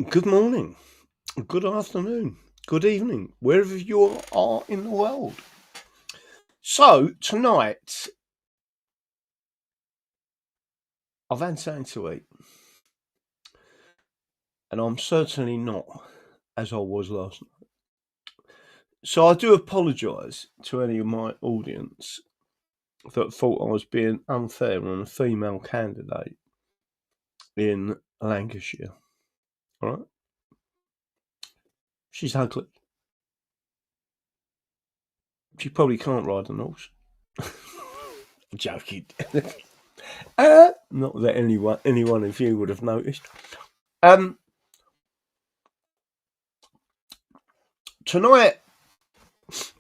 Good morning, good afternoon, good evening, wherever you are in the world. So, tonight, I've had something to eat, and I'm certainly not as I was last night. So, I do apologise to any of my audience that thought I was being unfair on a female candidate in Lancashire. All right? She's ugly. She probably can't ride an horse. I'm joking. Not that any one of you would have noticed. Tonight,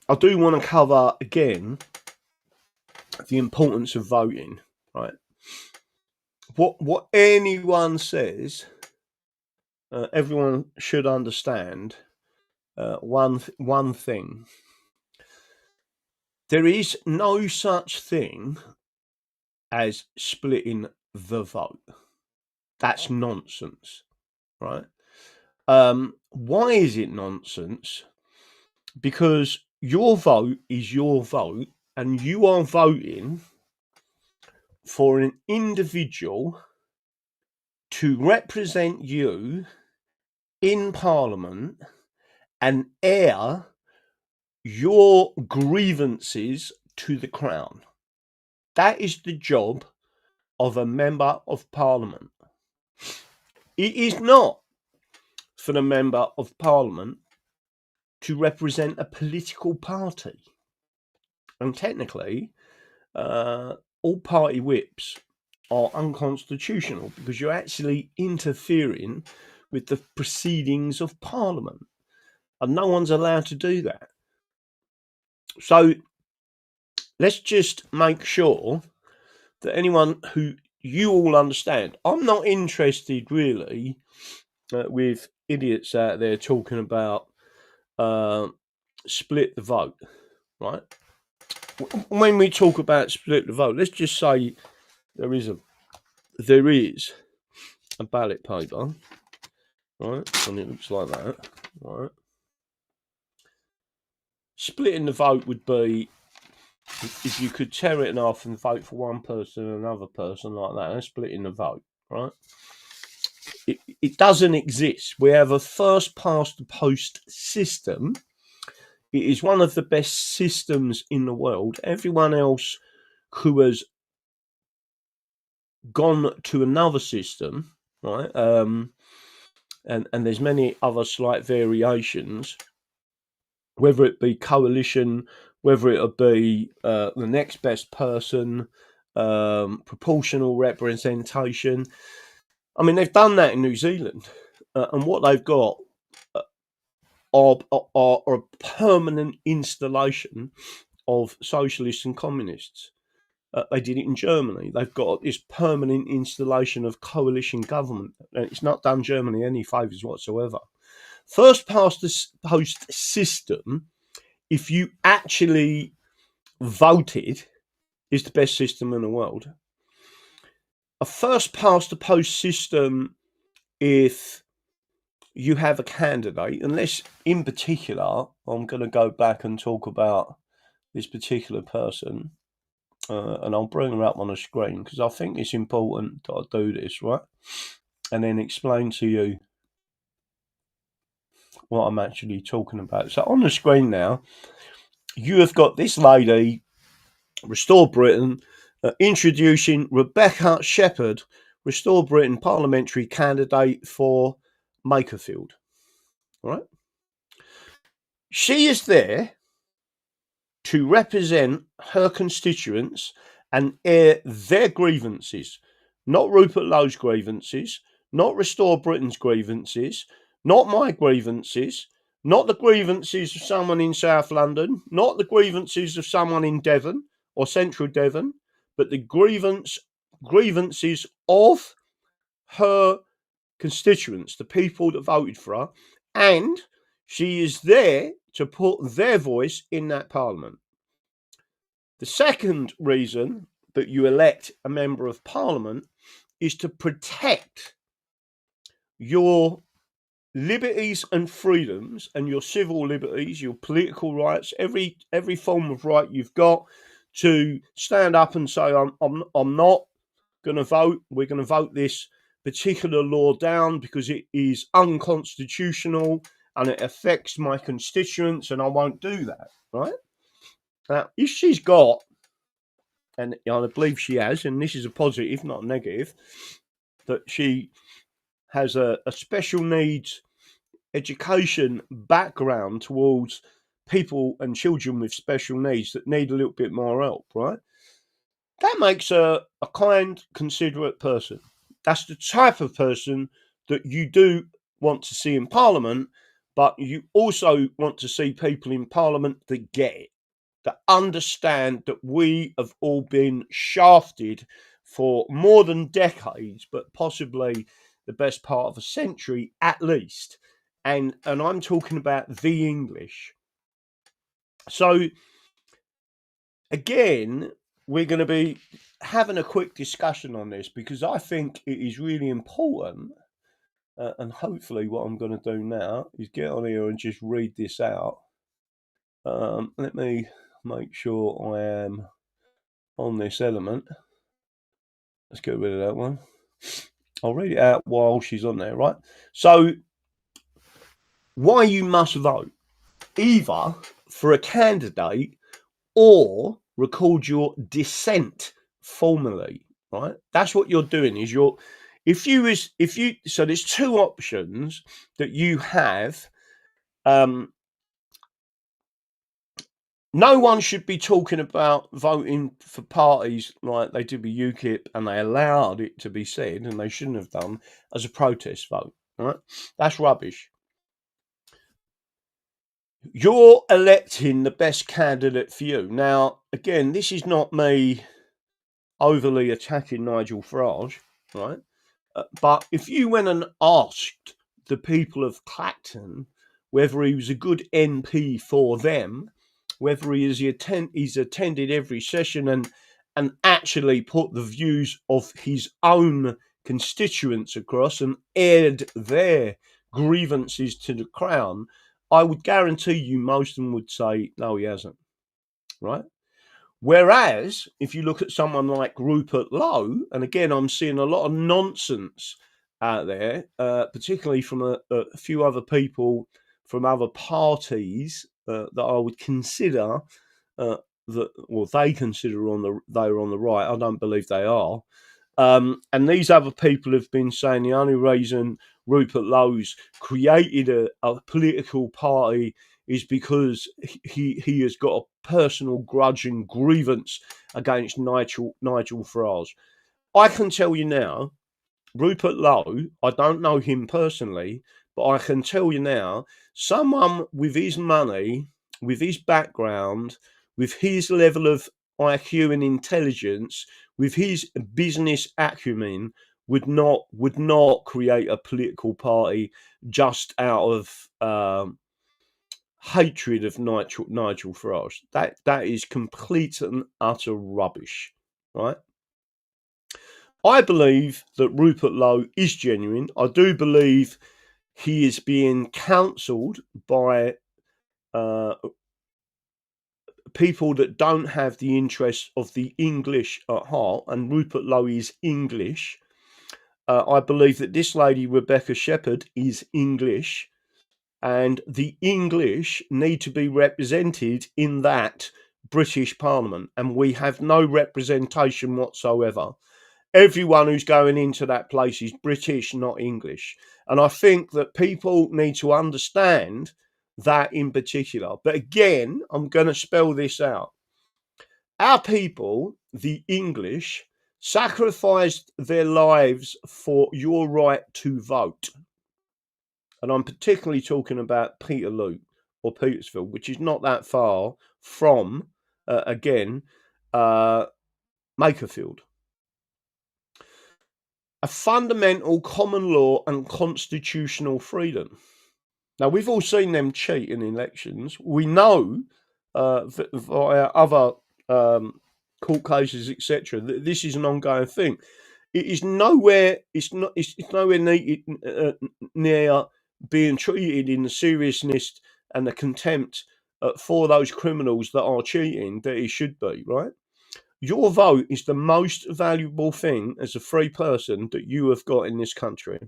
I do want to cover again the importance of voting. Right? What anyone says, everyone should understand one thing. There is no such thing as splitting the vote. That's nonsense, right? Why is it nonsense? Because your vote is your vote, and you are voting for an individual to represent you in Parliament and air your grievances to the Crown. That is the job of a member of Parliament. It is not for the member of Parliament to represent a political party. And technically, all party whips are unconstitutional because you're actually interfering with the proceedings of Parliament. And no one's allowed to do that. So let's just make sure that anyone who you all understand, I'm not interested really with idiots out there talking about split the vote, right? When we talk about split the vote, let's just say there is a ballot paper, right? And it looks like that, right? Splitting the vote would be if you could tear it in half and vote for one person and another person like that, and splitting the vote, right? It doesn't exist. We have a first past the post system. It is one of the best systems in the world. Everyone else who has gone to another system, right? And there's many other slight variations, whether it be coalition, whether it be the next best person, proportional representation. I mean, they've done that in New Zealand, and what they've got are a permanent installation of socialists and communists. They did it in Germany. They've got this permanent installation of coalition government, and it's not done Germany any favours whatsoever. First past the post system, if you actually voted, is the best system in the world. A first past the post system, if you have a candidate, unless in particular, I'm going to go back and talk about this particular person, and I'll bring her up on the screen because I think it's important that I do this, right? And then explain to you what I'm actually talking about. So on the screen now, you have got this lady, Restore Britain, introducing Rebecca Shepherd, Restore Britain parliamentary candidate for Makerfield. All right? She is there to represent her constituents and air their grievances, not Rupert Lowe's grievances, not Restore Britain's grievances, not my grievances, not the grievances of someone in South London, not the grievances of someone in Devon or Central Devon, but the grievances of her constituents, the people that voted for her, and she is there to put their voice in that parliament. The second reason that you elect a member of parliament is to protect your liberties and freedoms and your civil liberties, your political rights, every form of right you've got to stand up and say, I'm not going to vote. We're going to vote this particular law down because it is unconstitutional and it affects my constituents, and I won't do that, right? Now, if she's got, and I believe she has, and this is a positive, not a negative, that she has a special needs education background towards people and children with special needs that need a little bit more help, right? That makes her a kind, considerate person. That's the type of person that you do want to see in Parliament, but you also want to see people in Parliament that get it, that understand that we have all been shafted for more than decades, but possibly the best part of a century at least. And I'm talking about the English. So again, we're going to be having a quick discussion on this because I think it is really important. And hopefully what I'm going to do now is get on here and just read this out. Let me make sure I am on this element. Let's get rid of that one. I'll read it out while she's on there, right? So, why you must vote, either for a candidate or record your dissent formally, right? That's what you're doing. Is so there's two options that you have. No one should be talking about voting for parties like they did with UKIP, and they allowed it to be said, and they shouldn't have done, as a protest vote. Right? That's rubbish. You're electing the best candidate for you. Now, again, this is not me overly attacking Nigel Farage, right? But if you went and asked the people of Clacton whether he was a good MP for them, whether he's attended every session and actually put the views of his own constituents across and aired their grievances to the Crown, I would guarantee you most of them would say, no, he hasn't, right? Whereas, if you look at someone like Rupert Lowe, and again, I'm seeing a lot of nonsense out there, particularly from a few other people from other parties that I would consider they consider they're on the right. I don't believe they are. And these other people have been saying the only reason Rupert Lowe's created a political party is because he has got a personal grudge and grievance against Nigel Farage. I can tell you now, Rupert Lowe, I don't know him personally, but I can tell you now, someone with his money, with his background, with his level of IQ and intelligence, with his business acumen, would not create a political party just out of hatred of Nigel Farage. That is complete and utter rubbish, right? I believe that Rupert Lowe is genuine. I do believe he is being counselled by people that don't have the interests of the English at heart, and Rupert Lowe is English. I believe that this lady, Rebecca Shepherd, is English, and the English need to be represented in that British Parliament, and we have no representation whatsoever. Everyone who's going into that place is British, not English. And I think that people need to understand that in particular. But again, I'm going to spell this out. Our people, the English, sacrificed their lives for your right to vote. And I'm particularly talking about Peterloo or Petersfield, which is not that far from, Makerfield. A fundamental common law and constitutional freedom. Now, we've all seen them cheat in elections. We know via other court cases, etc., that this is an ongoing thing. It is nowhere. It's nowhere near being treated in the seriousness and the contempt for those criminals that are cheating that it should be, right? Your vote is the most valuable thing as a free person that you have got in this country.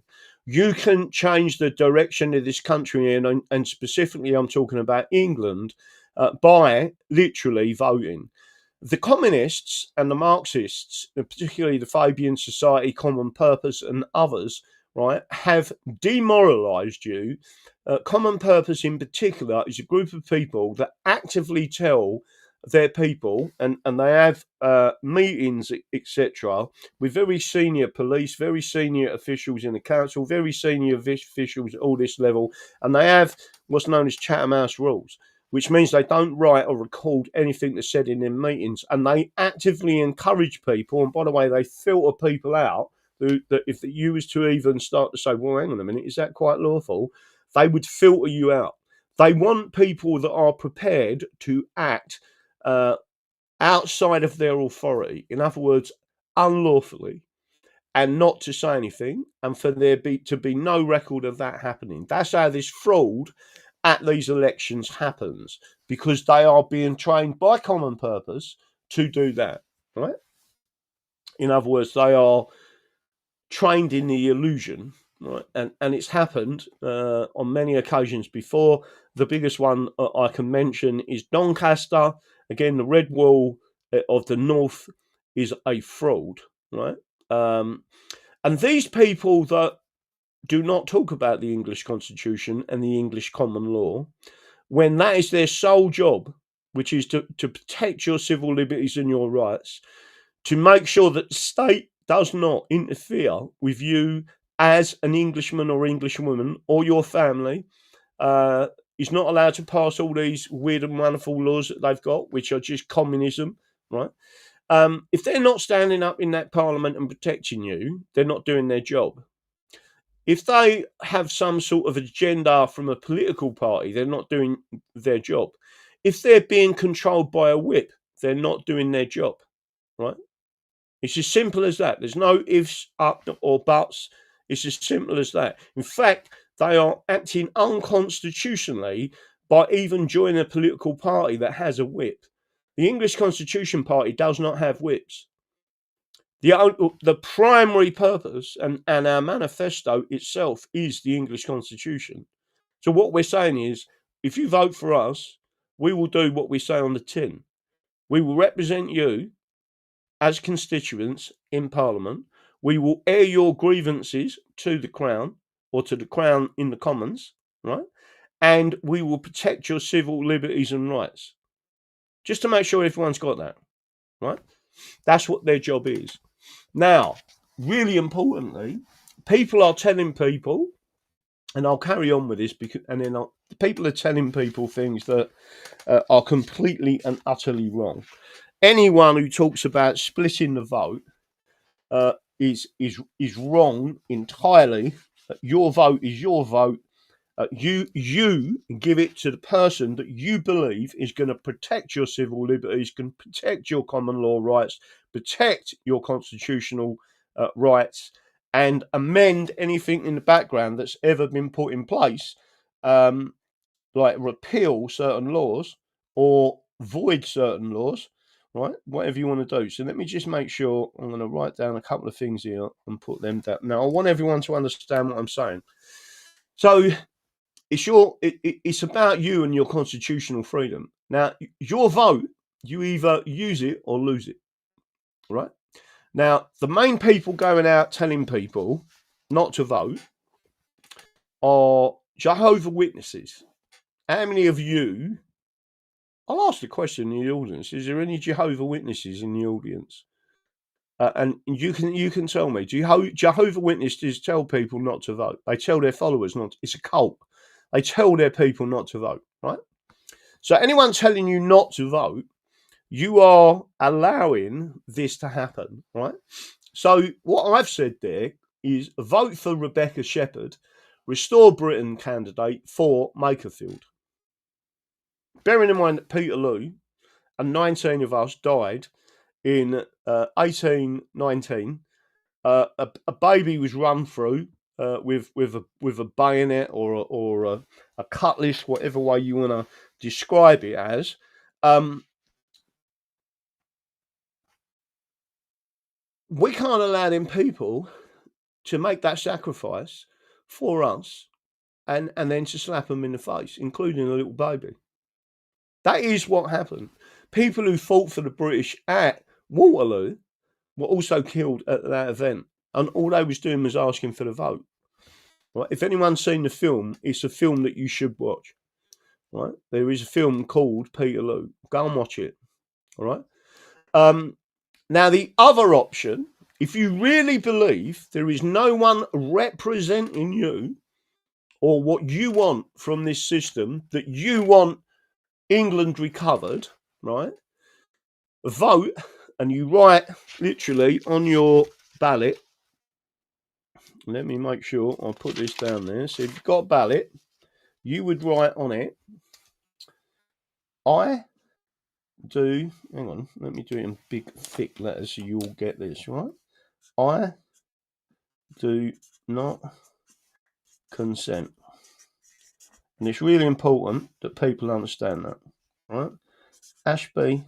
You can change the direction of this country, and specifically, I'm talking about England, by literally voting. The communists and the Marxists, particularly the Fabian Society, Common Purpose, and others, right, have demoralized you. Common Purpose, in particular, is a group of people that actively tell their people, and they have meetings, etc., with very senior police, very senior officials in the council, very senior officials at all this level, and they have what's known as Chatham House rules, which means they don't write or record anything that's said in their meetings, and they actively encourage people. And by the way, they filter people out that if you was to even start to say, well, hang on a minute, is that quite lawful? They would filter you out. They want people that are prepared to act outside of their authority, in other words, unlawfully, and not to say anything, and for there to be no record of that happening. That's how this fraud at these elections happens, because they are being trained by Common Purpose to do that, right? In other words, they are trained in the illusion, right? And it's happened on many occasions before. The biggest one I can mention is Doncaster. Again, the Red Wall of the North is a fraud, right? And these people that do not talk about the English Constitution and the English common law, when that is their sole job, which is to protect your civil liberties and your rights, to make sure that the state does not interfere with you as an Englishman or Englishwoman or your family, is not allowed to pass all these weird and wonderful laws that they've got, which are just communism, right? If they're not standing up in that parliament and protecting you, they're not doing their job. If they have some sort of agenda from a political party, they're not doing their job. If they're being controlled by a whip, they're not doing their job, right? It's as simple as that. There's no ifs, up, or buts. It's as simple as that. In fact, they are acting unconstitutionally by even joining a political party that has a whip. The English Constitution Party does not have whips. The primary purpose and our manifesto itself is the English Constitution. So what we're saying is, if you vote for us, we will do what we say on the tin. We will represent you as constituents in Parliament. We will air your grievances to the Crown, or to the Crown in the Commons, right? And we will protect your civil liberties and rights. Just to make sure everyone's got that, right? That's what their job is. Now, really importantly, people are telling people, and I'll carry on with this, because, and then people are telling people things that are completely and utterly wrong. Anyone who talks about splitting the vote is wrong entirely. Your vote is your vote. You give it to the person that you believe is going to protect your civil liberties, can protect your common law rights, protect your constitutional rights, and amend anything in the background that's ever been put in place, like repeal certain laws or void certain laws, right? Whatever you want to do. So let me just make sure. I'm going to write down a couple of things here and put them down. Now, I want everyone to understand what I'm saying. So it's about you and your constitutional freedom. Now, your vote, you either use it or lose it, right? Now, the main people going out telling people not to vote are Jehovah's Witnesses. How many of you? I'll ask the question in the audience: is there any Jehovah's Witnesses in the audience? And you can tell me. Jehovah's Witnesses tell people not to vote. They tell their followers not to. It's a cult. They tell their people not to vote, right? So anyone telling you not to vote, you are allowing this to happen, right? So what I've said there is vote for Rebecca Shepherd, Restore Britain candidate for Makerfield. Bearing in mind that Peterloo and 19 of us died in 1819, a baby was run through with a bayonet or a cutlass, whatever way you want to describe it as. We can't allow them people to make that sacrifice for us and then to slap them in the face, including a little baby. That is what happened. People who fought for the British at Waterloo were also killed at that event, and all they was doing was asking for the vote. Right? If anyone's seen the film, it's a film that you should watch. Right? There is a film called Peterloo. Go and watch it. All right. Now the other option, if you really believe there is no one representing you or what you want from this system, that you want England recovered, right? Vote, and you write literally on your ballot. Let me make sure I put this down there. So if you've got a ballot, you would write on it, I do, hang on, let me do it in big, thick letters so you all get this, right? I do not consent. And it's really important that people understand that, right? Ashby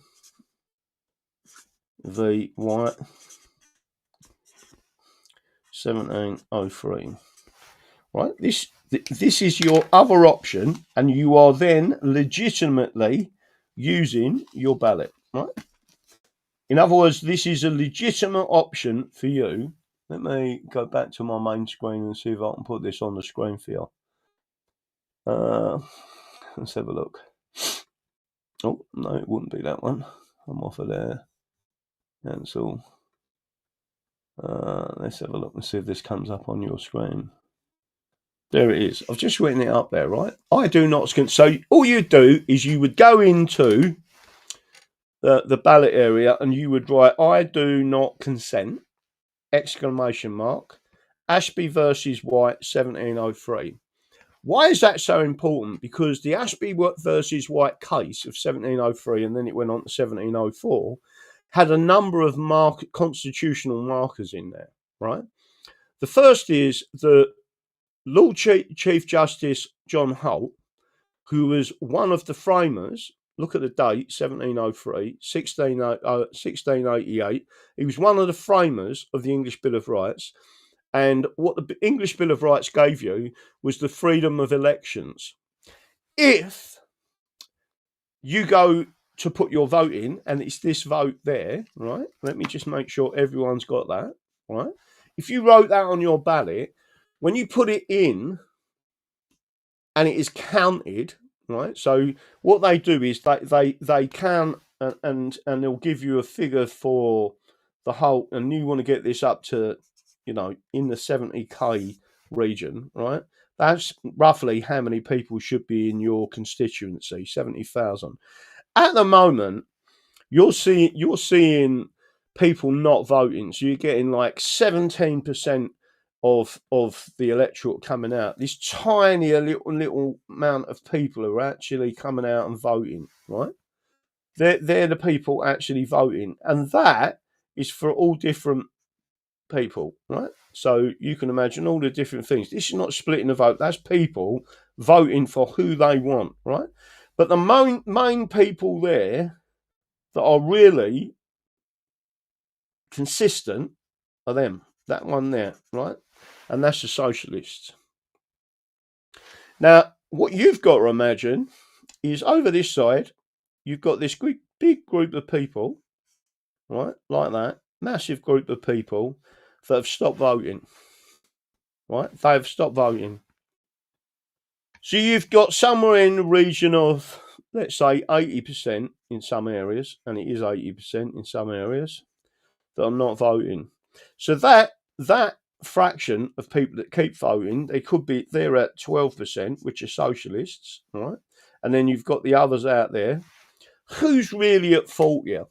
v. White, 1703. Right? This is your other option, and you are then legitimately using your ballot, right? In other words, this is a legitimate option for you. Let me go back to my main screen and see if I can put this on the screen for you. Let's have a look. Oh, no, it wouldn't be that one. I'm off of there. Cancel. Let's have a look and see if this comes up on your screen. There it is. I've just written it up there, right? I do not consent. So all you do is you would go into the ballot area and you would write, I do not consent, ! Ashby versus White, 1703. Why is that so important? Because the Ashby versus White case of 1703, and then it went on to 1704, had a number of constitutional markers in there, right? The first is that Lord Chief Justice John Holt, who was one of the framers, look at the date, 1703, 1688, he was one of the framers of the English Bill of Rights. And what the English Bill of Rights gave you was the freedom of elections. If you go to put your vote in, and it's this vote there, right? Let me just make sure everyone's got that, right? If you wrote that on your ballot, when you put it in and it is counted, right? So what they do is they count and they'll give you a figure for the whole, and you want to get this up to, you know, in the 70k region, right? That's roughly how many people should be in your constituency, 70,000. At the moment, you're seeing people not voting, so you're getting like 17% of the electorate coming out. This tiny little amount of people are actually coming out and voting, right? They're the people actually voting, and that is for all different people, right? So you can imagine all the different things. This is not splitting the vote. That's people voting for who they want, right? But the main people there that are really consistent are them. That one there, right? And that's the socialists. Now, what you've got to imagine is over this side, you've got this big group of people, right? Like that. Massive group of people that have stopped voting, right? They've stopped voting. So you've got somewhere in the region of, let's say, 80% in some areas, and it is 80% in some areas, that are not voting. So that fraction of people that keep voting, they're at 12%, which are socialists, right? And then you've got the others out there. Who's really at fault here?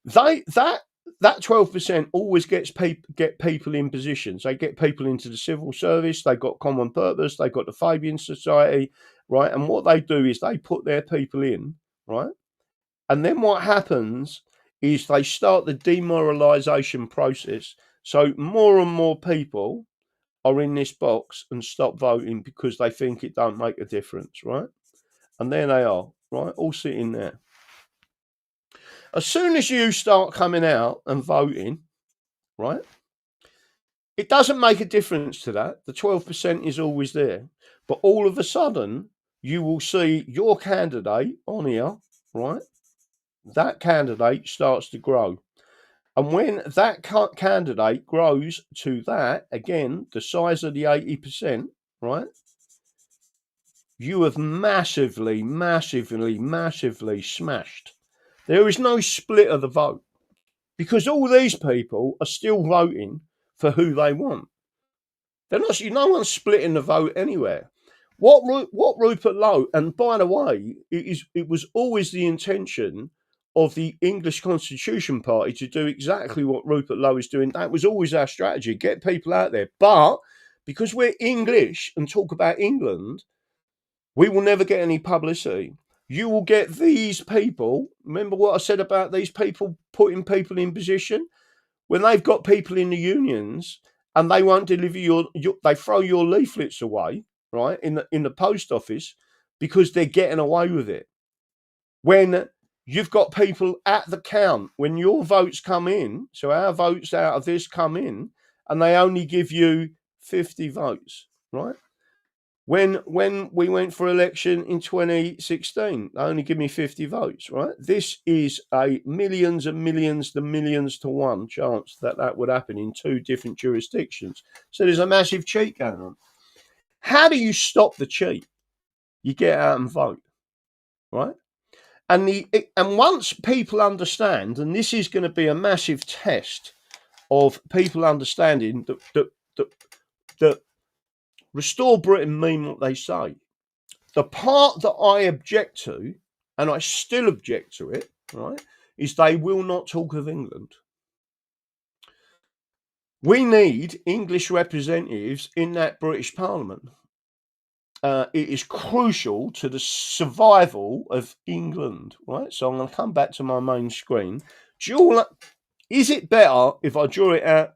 That 12% always get people in positions. They get people into the civil service. They got common purpose. They got the Fabian Society, right? And what they do is they put their people in, right? And then what happens is they start the demoralization process. So more and more people are in this box and stop voting because they think it don't make a difference, right? And there they are, right? All sitting there. As soon as you start coming out and voting, right, it doesn't make a difference to that. The 12% is always there. But all of a sudden, you will see your candidate on here, right? That candidate starts to grow. And when that candidate grows to that, again, the size of the 80%, right? You have massively, massively, massively smashed. There is no split of the vote because all these people are still voting for who they want. They're not. No one's splitting the vote anywhere. What Rupert Lowe, and by the way, it was always the intention of the English Constitution Party to do exactly what Rupert Lowe is doing. That was always our strategy: get people out there. But because we're English and talk about England, we will never get any publicity. You will get these people. Remember what I said about these people putting people in position? When they've got people in the unions and they won't deliver they throw your leaflets away, right, in the post office because they're getting away with it. When you've got people at the count, when your votes come in, so our votes out of this come in, and they only give you 50 votes, right? When we went for election in 2016, they only give me 50 votes, right? This is a millions and millions to millions to one chance that would happen in two different jurisdictions. So there's a massive cheat going on. How do you stop the cheat? You get out and vote, right? And once people understand, and this is going to be a massive test of people understanding that Restore Britain mean what they say. The part that I object to, and I still object to it, right, is they will not talk of England. We need English representatives in that British Parliament. It is crucial to the survival of England, right? So I'm going to come back to my main screen. Is it better if I draw it out?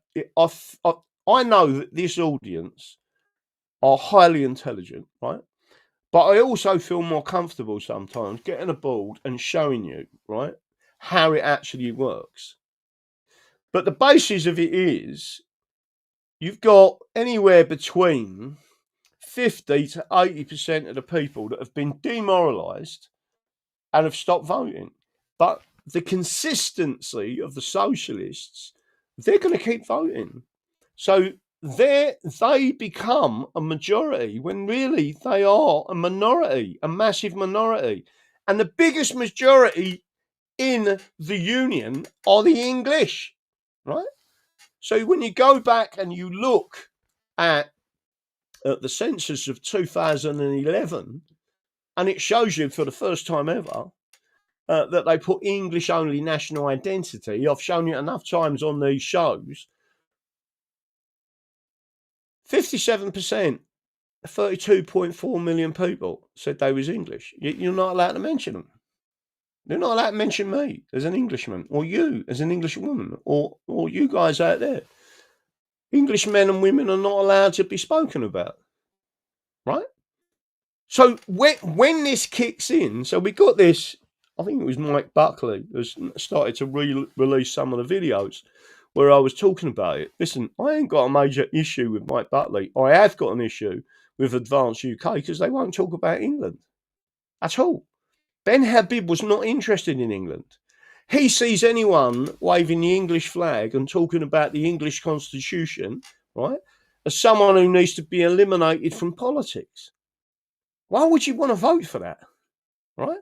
I know that this audience are highly intelligent, right? But I also feel more comfortable sometimes getting a board and showing you, right, how it actually works. But the basis of it is you've got anywhere between 50 to 80% of the people that have been demoralised and have stopped voting. But the consistency of the socialists, they're going to keep voting. So they become a majority when really they are a minority, a massive minority. And the biggest majority in the union are the English, right? So when you go back and you look at the census of 2011, and it shows you for the first time ever that they put English only national identity. I've shown you enough times on these shows. 57%, 32.4 million people said they was English. You're not allowed to mention them. You're not allowed to mention me as an Englishman, or you as an Englishwoman, or you guys out there. English men and women are not allowed to be spoken about, right? So when this kicks in, so we got this, I think it was Mike Buckley has started to release some of the videos where I was talking about it. Listen, I ain't got a major issue with Mike Buckley. I have got an issue with Advance UK because they won't talk about England at all. Ben Habib was not interested in England. He sees anyone waving the English flag and talking about the English Constitution, right, as someone who needs to be eliminated from politics. Why would you want to vote for that, right?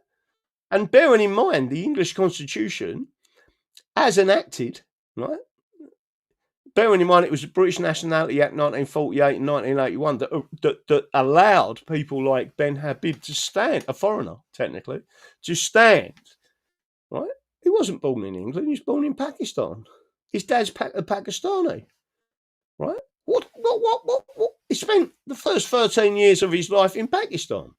And bearing in mind the English Constitution, as enacted, right, bearing in mind it was the British Nationality Act 1948 and 1981 that allowed people like Ben Habib to stand, a foreigner technically, to stand, right? He wasn't born in England, he was born in Pakistan. His dad's Pakistani, right? What? He spent the first 13 years of his life in Pakistan.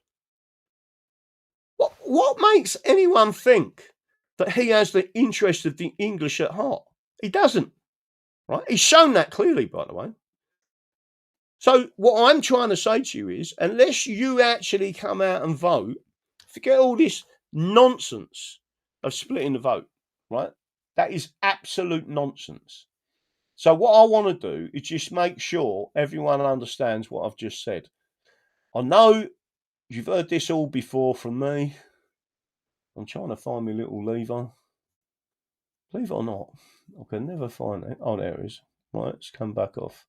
What makes anyone think that he has the interest of the English at heart? He doesn't. Right? He's shown that clearly, by the way. So what I'm trying to say to you is, unless you actually come out and vote, forget all this nonsense of splitting the vote, right? That is absolute nonsense. So what I want to do is just make sure everyone understands what I've just said. I know you've heard this all before from me. I'm trying to find my little lever. Believe it or not, I can never find it. Oh, there it is. Right, it's come back off.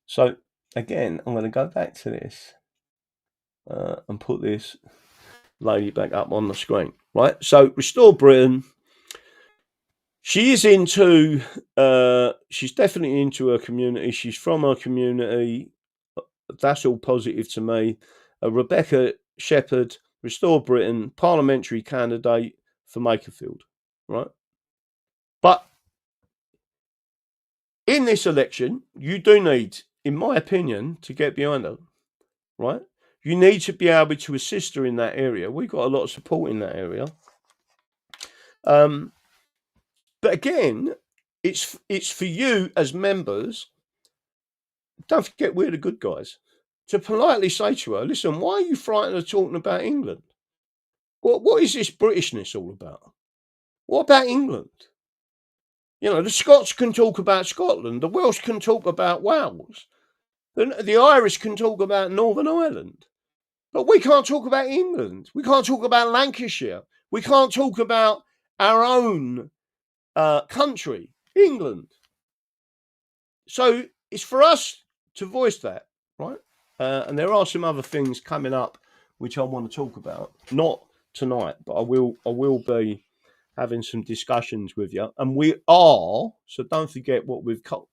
So again, I'm going to go back to this and put this lady back up on the screen. Right, so Restore Britain. She is into, she's definitely into her community. She's from her community. That's all positive to me. Rebecca Shepherd, Restore Britain, parliamentary candidate for Makerfield, right? But in this election, you do need, in my opinion, to get behind her, right? You need to be able to assist her in that area. We've got a lot of support in that area. But again, it's for you as members. Don't forget we're the good guys. To politely say to her, listen, why are you frightened of talking about England? What is this Britishness all about? What about England? You know, the Scots can talk about Scotland. The Welsh can talk about Wales. The Irish can talk about Northern Ireland. But we can't talk about England. We can't talk about Lancashire. We can't talk about our own country, England. So it's for us to voice that, right? And there are some other things coming up which I want to talk about. Not tonight, but I will be having some discussions with you. And we are, so don't forget what we've got.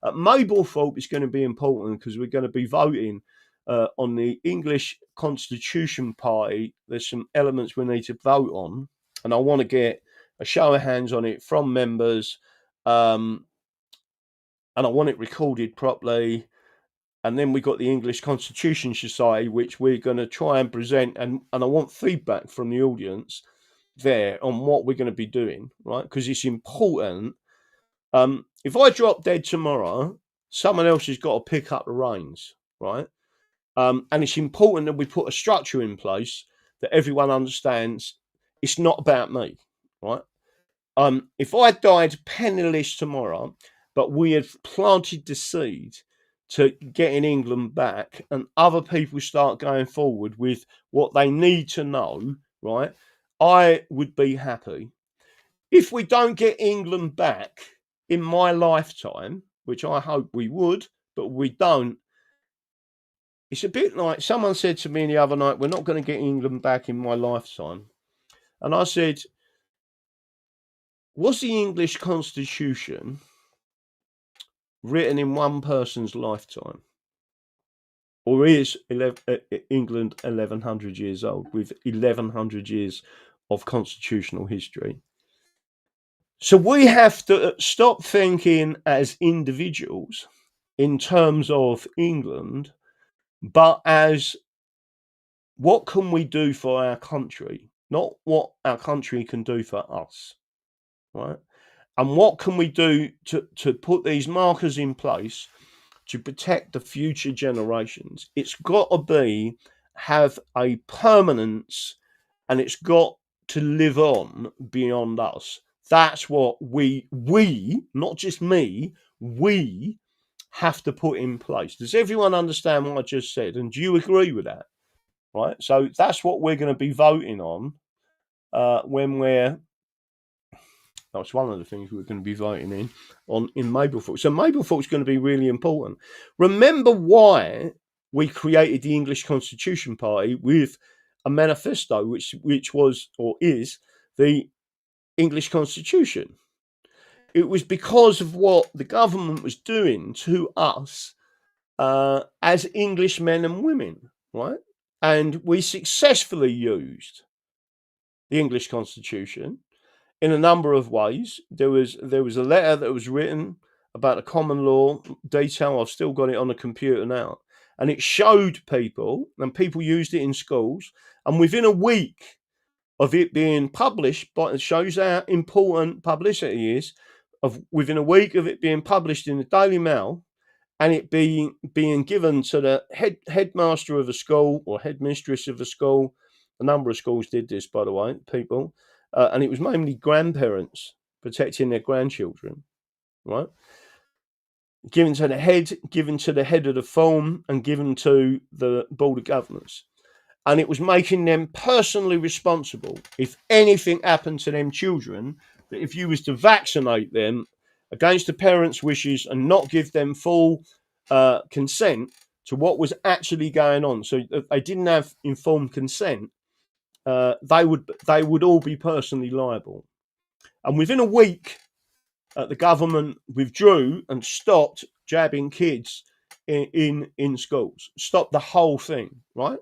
Mablethorpe is going to be important because we're going to be voting on the English Constitution Party. There's some elements we need to vote on, and I want to get a show of hands on it from members, and I want it recorded properly. And then we got the English Constitution Society, which we're going to try and present, and I want feedback from the audience there on what we're going to be doing, right? Because it's important. If I drop dead tomorrow, someone else has got to pick up the reins, right? And it's important that we put a structure in place that everyone understands it's not about me, right? If I died penniless tomorrow, but we had planted the seed to getting England back, and other people start going forward with what they need to know, right? I would be happy. If we don't get England back in my lifetime, which I hope we would, but we don't, it's a bit like someone said to me the other night, we're not going to get England back in my lifetime. And I said, was the English Constitution written in one person's lifetime? Or is England 1100 years old with 1100 years of constitutional history? So we have to stop thinking as individuals in terms of England, but as what can we do for our country, not what our country can do for us, right? And what can we do to put these markers in place to protect the future generations? It's got to have a permanence, and it's got to live on beyond us. That's what we, not just me, we have to put in place. Does everyone understand what I just said? And do you agree with that? Right. So that's what we're going to be voting on when we're. That's one of the things we're going to be voting in Mablethorpe. So Mablethorpe is going to be really important. Remember why we created the English Constitution Party with a manifesto, which was or is the English Constitution. It was because of what the government was doing to us as English men and women, right? And we successfully used the English Constitution in a number of ways. There was a letter that was written about the common law detail. I've still got it on the computer now. And it showed people, and people used it in schools. And within a week of it being published, but it shows how important publicity is, within a week of it being published in the Daily Mail and it being given to the headmaster of a school or headmistress of a school. A number of schools did this, by the way, people, and it was mainly grandparents protecting their grandchildren, right? Given to the head of the form, and given to the board of governors. And it was making them personally responsible if anything happened to them children, that if you was to vaccinate them against the parents' wishes and not give them full consent to what was actually going on, so if they didn't have informed consent, they would all be personally liable. And within a week, the government withdrew and stopped jabbing kids in schools, stopped the whole thing, right?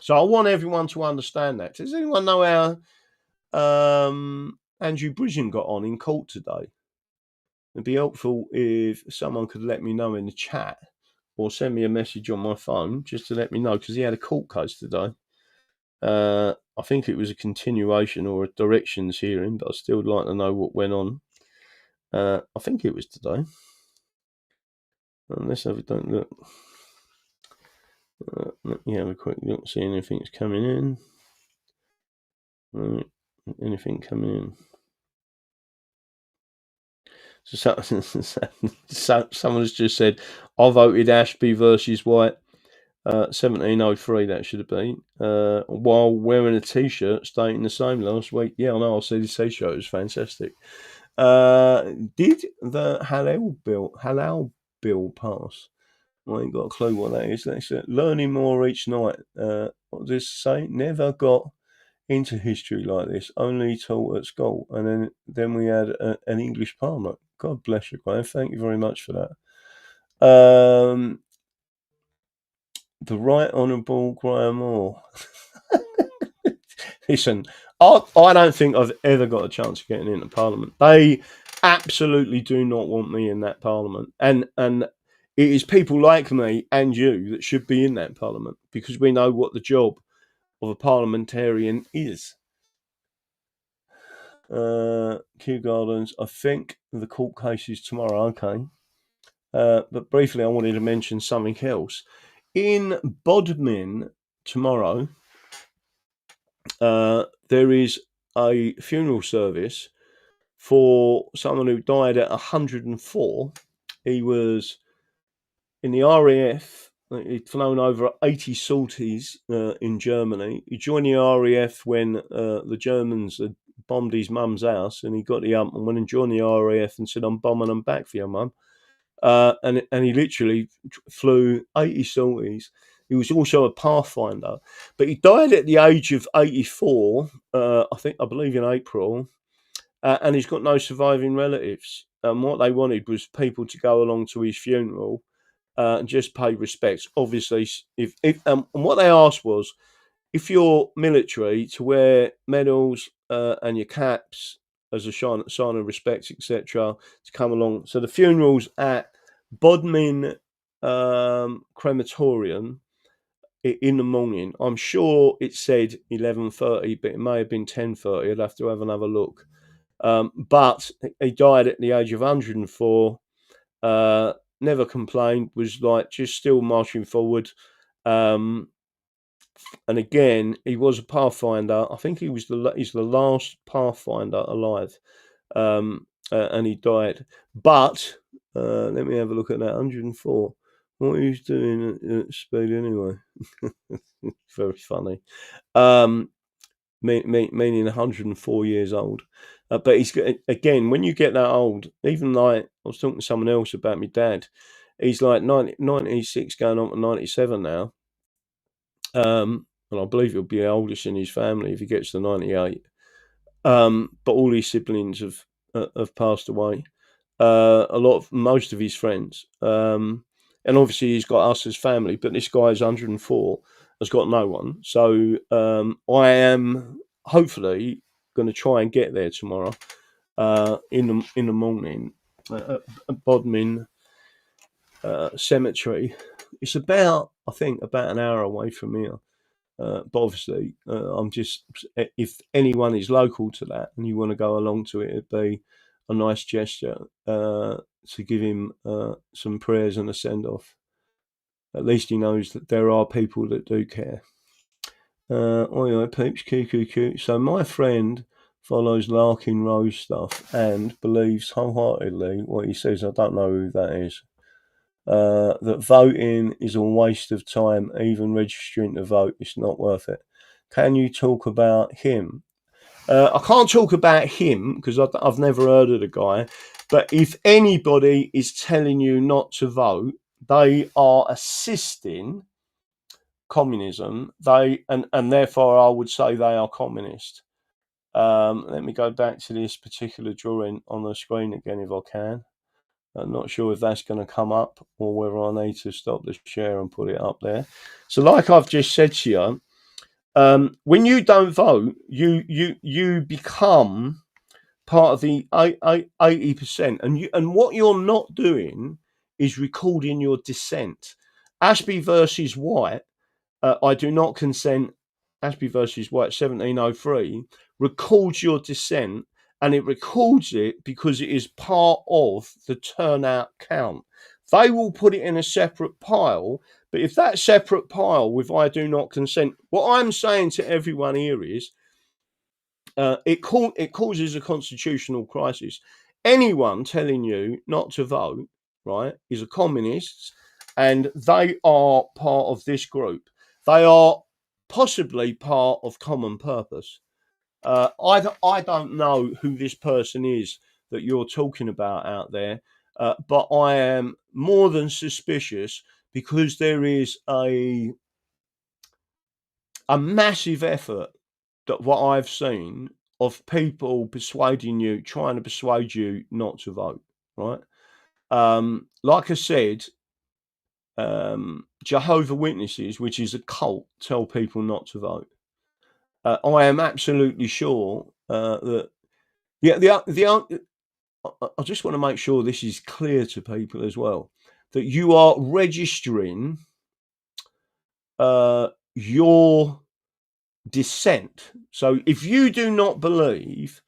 So I want everyone to understand that. Does anyone know how Andrew Bridgen got on in court today? It'd be helpful if someone could let me know in the chat or send me a message on my phone just to let me know, because he had a court case today. I think it was a continuation or a directions hearing, but I'd still like to know what went on. I think it was today. Let's have a don't look. Let me have a quick look, see if anything's coming in. Right, anything coming in? So someone has just said, I voted Ashby versus White, 1703, that should have been, while wearing a T-shirt stating the same last week. Yeah, I know, I see the T-shirt, it was fantastic. Did the halal bill pass? I ain't got a clue what that is. That's learning more each night. What does this say? Never got into history like this, only taught at school, and then we had an English Parliament. God bless you, Graham. Thank you very much for that. The Right Honourable Graham Moore. Listen, I don't think I've ever got a chance of getting into Parliament. They absolutely do not want me in that Parliament, and it is people like me and you that should be in that Parliament, because we know what the job of a parliamentarian is. Kew Gardens, I think the court case is tomorrow, okay. But briefly, I wanted to mention something else. In Bodmin tomorrow, there is a funeral service for someone who died at 104. He was in the RAF. He'd flown over 80 sorties in Germany. He joined the RAF when the Germans had bombed his mum's house, and he got the ump and went and joined the RAF and said, I'm bombing them back for your mum. And he literally flew 80 sorties. He was also a pathfinder, but he died at the age of 84, I believe in April, and he's got no surviving relatives. And what they wanted was people to go along to his funeral and just pay respects. Obviously, and what they asked was, if you're military, to wear medals and your caps as a sign of respect, etc., to come along. So the funeral's at Bodmin Crematorium in the morning. I'm sure it said 11:30, but it may have been 10:30. I'd have to have another look. But he died at the age of 104. Never complained. Was like just still marching forward. And again, he was a pathfinder. I think he's the last pathfinder alive, and he died. But let me have a look at that. 104. What he was doing at speed anyway? Very funny. Meaning 104 years old. But he's again, when you get that old, even like I was talking to someone else about my dad. He's like 96 going on to 97 now. And I believe he'll be the oldest in his family if he gets to 98. But all his siblings have passed away. Most of his friends. And obviously he's got us as family, but this guy is 104, has got no one. So I am hopefully going to try and get there tomorrow in the morning at Bodmin Cemetery. It's about an hour away from here. But obviously, I'm just, if anyone is local to that and you want to go along to it, it'd be a nice gesture to give him some prayers and a send-off. At least he knows that there are people that do care. Oi, peeps, cute. So my friend follows Larkin Rose stuff and believes wholeheartedly what he says. I don't know who that is. That voting is a waste of time. Even registering to vote, it's not worth it. Can you talk about him? I can't talk about him because I've never heard of the guy. But if anybody is telling you not to vote, they are assisting communism. And therefore I would say they are communist. Let me go back to this particular drawing on the screen again if I can. I'm not sure if that's going to come up or whether I need to stop the share and put it up there. So like I've just said to you, when you don't vote, you become part of the 80%, and what you're not doing is recording your dissent. Ashby versus White, I do not consent. Ashby versus White, 1703, records your dissent, and it records it because it is part of the turnout count. They will put it in a separate pile, but if that separate pile with I do not consent, what I'm saying to everyone here is it causes a constitutional crisis. Anyone telling you not to vote, right, is a communist, and they are part of this group. They are possibly part of Common Purpose. I don't know who this person is that you're talking about out there, but I am more than suspicious because there is a massive effort that what I've seen of people trying to persuade you not to vote, right? Like I said, Jehovah's Witnesses, which is a cult, tell people not to vote. I am absolutely sure that I just want to make sure this is clear to people as well, that you are registering your dissent. So if you do not believe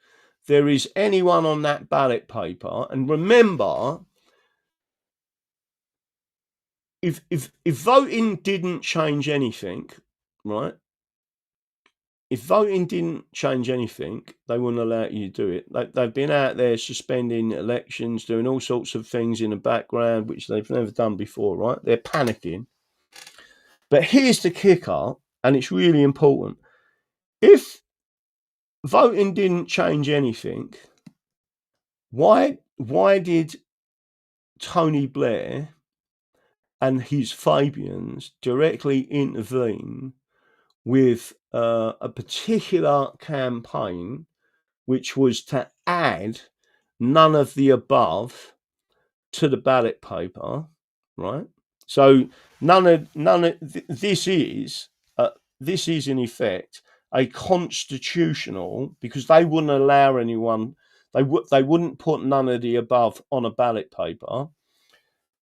there is anyone on that ballot paper, and remember, if voting didn't change anything, right? If voting didn't change anything, they wouldn't allow you to do it. They've been out there suspending elections, doing all sorts of things in the background, which they've never done before, right? They're panicking. But here's the kicker, and it's really important. If voting didn't change anything, why did Tony Blair and his Fabians directly intervene with a particular campaign, which was to add none of the above to the ballot paper, right? So this is in effect a constitutional, because they wouldn't allow anyone, they wouldn't put none of the above on a ballot paper.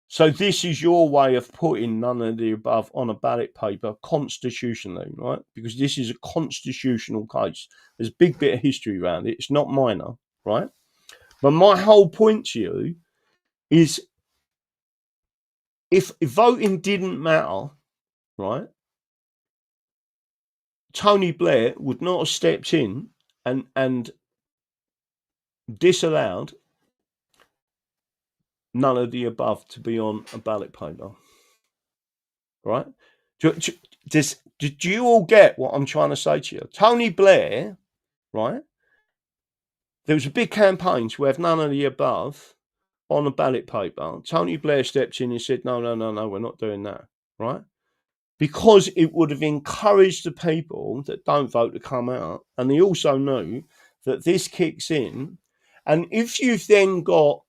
So this is your way of putting none of the above on a ballot paper constitutionally, right? Because this is a constitutional case. There's a big bit of history around it. It's not minor, right? But my whole point to you is if voting didn't matter, right, Tony Blair would not have stepped in and disallowed none of the above to be on a ballot paper, right? Do you all get what I'm trying to say to you? Tony Blair, right? There was a big campaign to have none of the above on a ballot paper. Tony Blair stepped in and said, no, we're not doing that, right? Because it would have encouraged the people that don't vote to come out. And he also knew that this kicks in. And if you've then got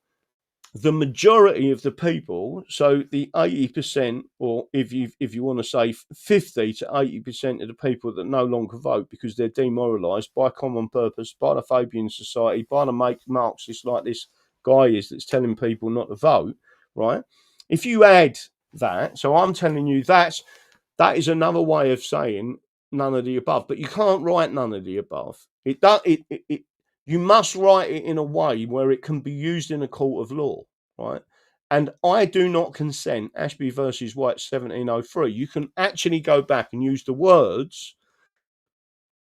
the majority of the people, so the 80%, or if you want to say 50 to 80% of the people that no longer vote because they're demoralised by Common Purpose, by the Fabian Society, by the Marxists like this guy is that's telling people not to vote, right? If you add that, so I'm telling you that is another way of saying none of the above, but you can't write none of the above. You must write it in a way where it can be used in a court of law, right? And I do not consent, Ashby versus White 1703. You can actually go back and use the words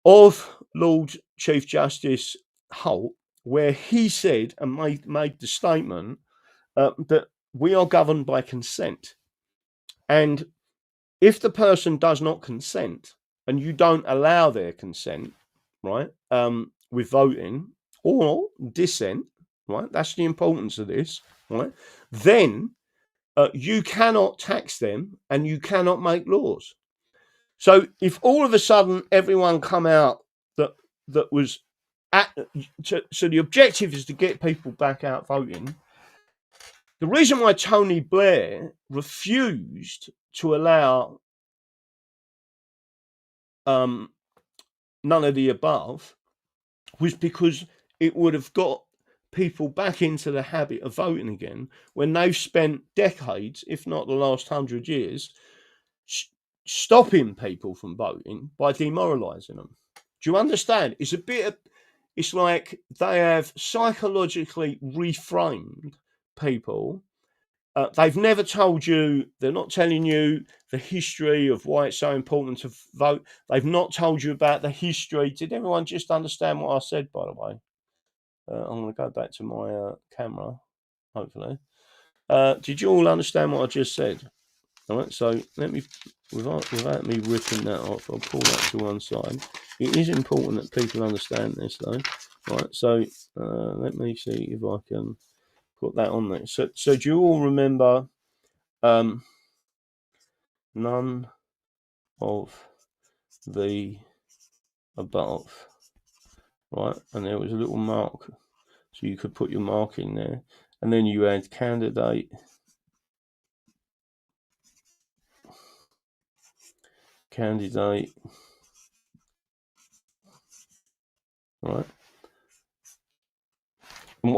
of Lord Chief Justice Holt, where he said and made the statement that we are governed by consent. And if the person does not consent and you don't allow their consent, right, with voting or dissent, right, that's the importance of this, right, then you cannot tax them and you cannot make laws. So if all of a sudden everyone come out that was so the objective is to get people back out voting. The reason why Tony Blair refused to allow none of the above was because it would have got people back into the habit of voting again when they've spent decades, if not the last 100 years, stopping people from voting by demoralising them. Do you understand? It's like they have psychologically reframed people. They've never told you, they're not telling you the history of why it's so important to vote. They've not told you about the history. Did everyone just understand what I said, by the way? I'm going to go back to my camera, hopefully. Did you all understand what I just said? All right, so let me, without me ripping that off, I'll pull that to one side. It is important that people understand this, though. Right, so let me see if I can put that on there. So do you all remember none of the above? Right, and there was a little mark, so you could put your mark in there, and then you had candidate, right? And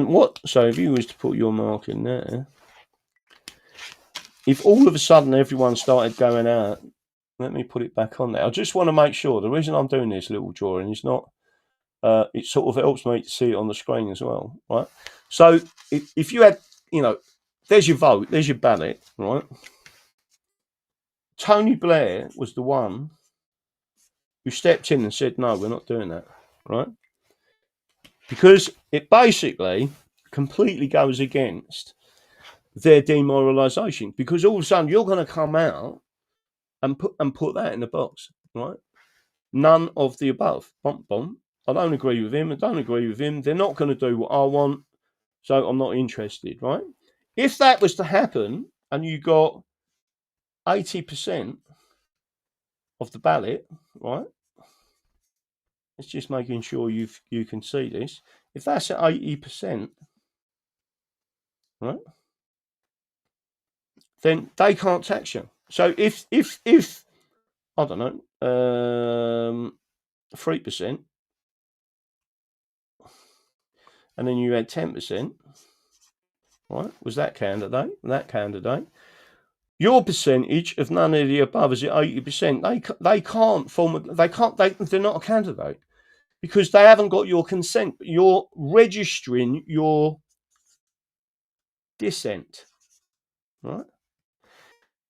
what? So if you was to put your mark in there, if all of a sudden everyone started going out, let me put it back on there. I just want to make sure. The reason I'm doing this little drawing is not. It sort of helps me to see it on the screen as well, right? So if you had, there's your vote, there's your ballot, right? Tony Blair was the one who stepped in and said, no, we're not doing that, right? Because it basically completely goes against their demoralisation. Because all of a sudden you're going to come out and put that in the box, right? None of the above. Bump, bump. I don't agree with him. I don't agree with him. They're not going to do what I want, so I'm not interested, right? If that was to happen and you got 80% of the ballot, right? It's just making sure you can see this. If that's at 80%, right, then they can't tax you. So if I don't know, 3%, and then you had 10%, right? Was that candidate? Your percentage of none of the above is at 80%. They can't form. They're not a candidate because they haven't got your consent. You're registering your dissent, right?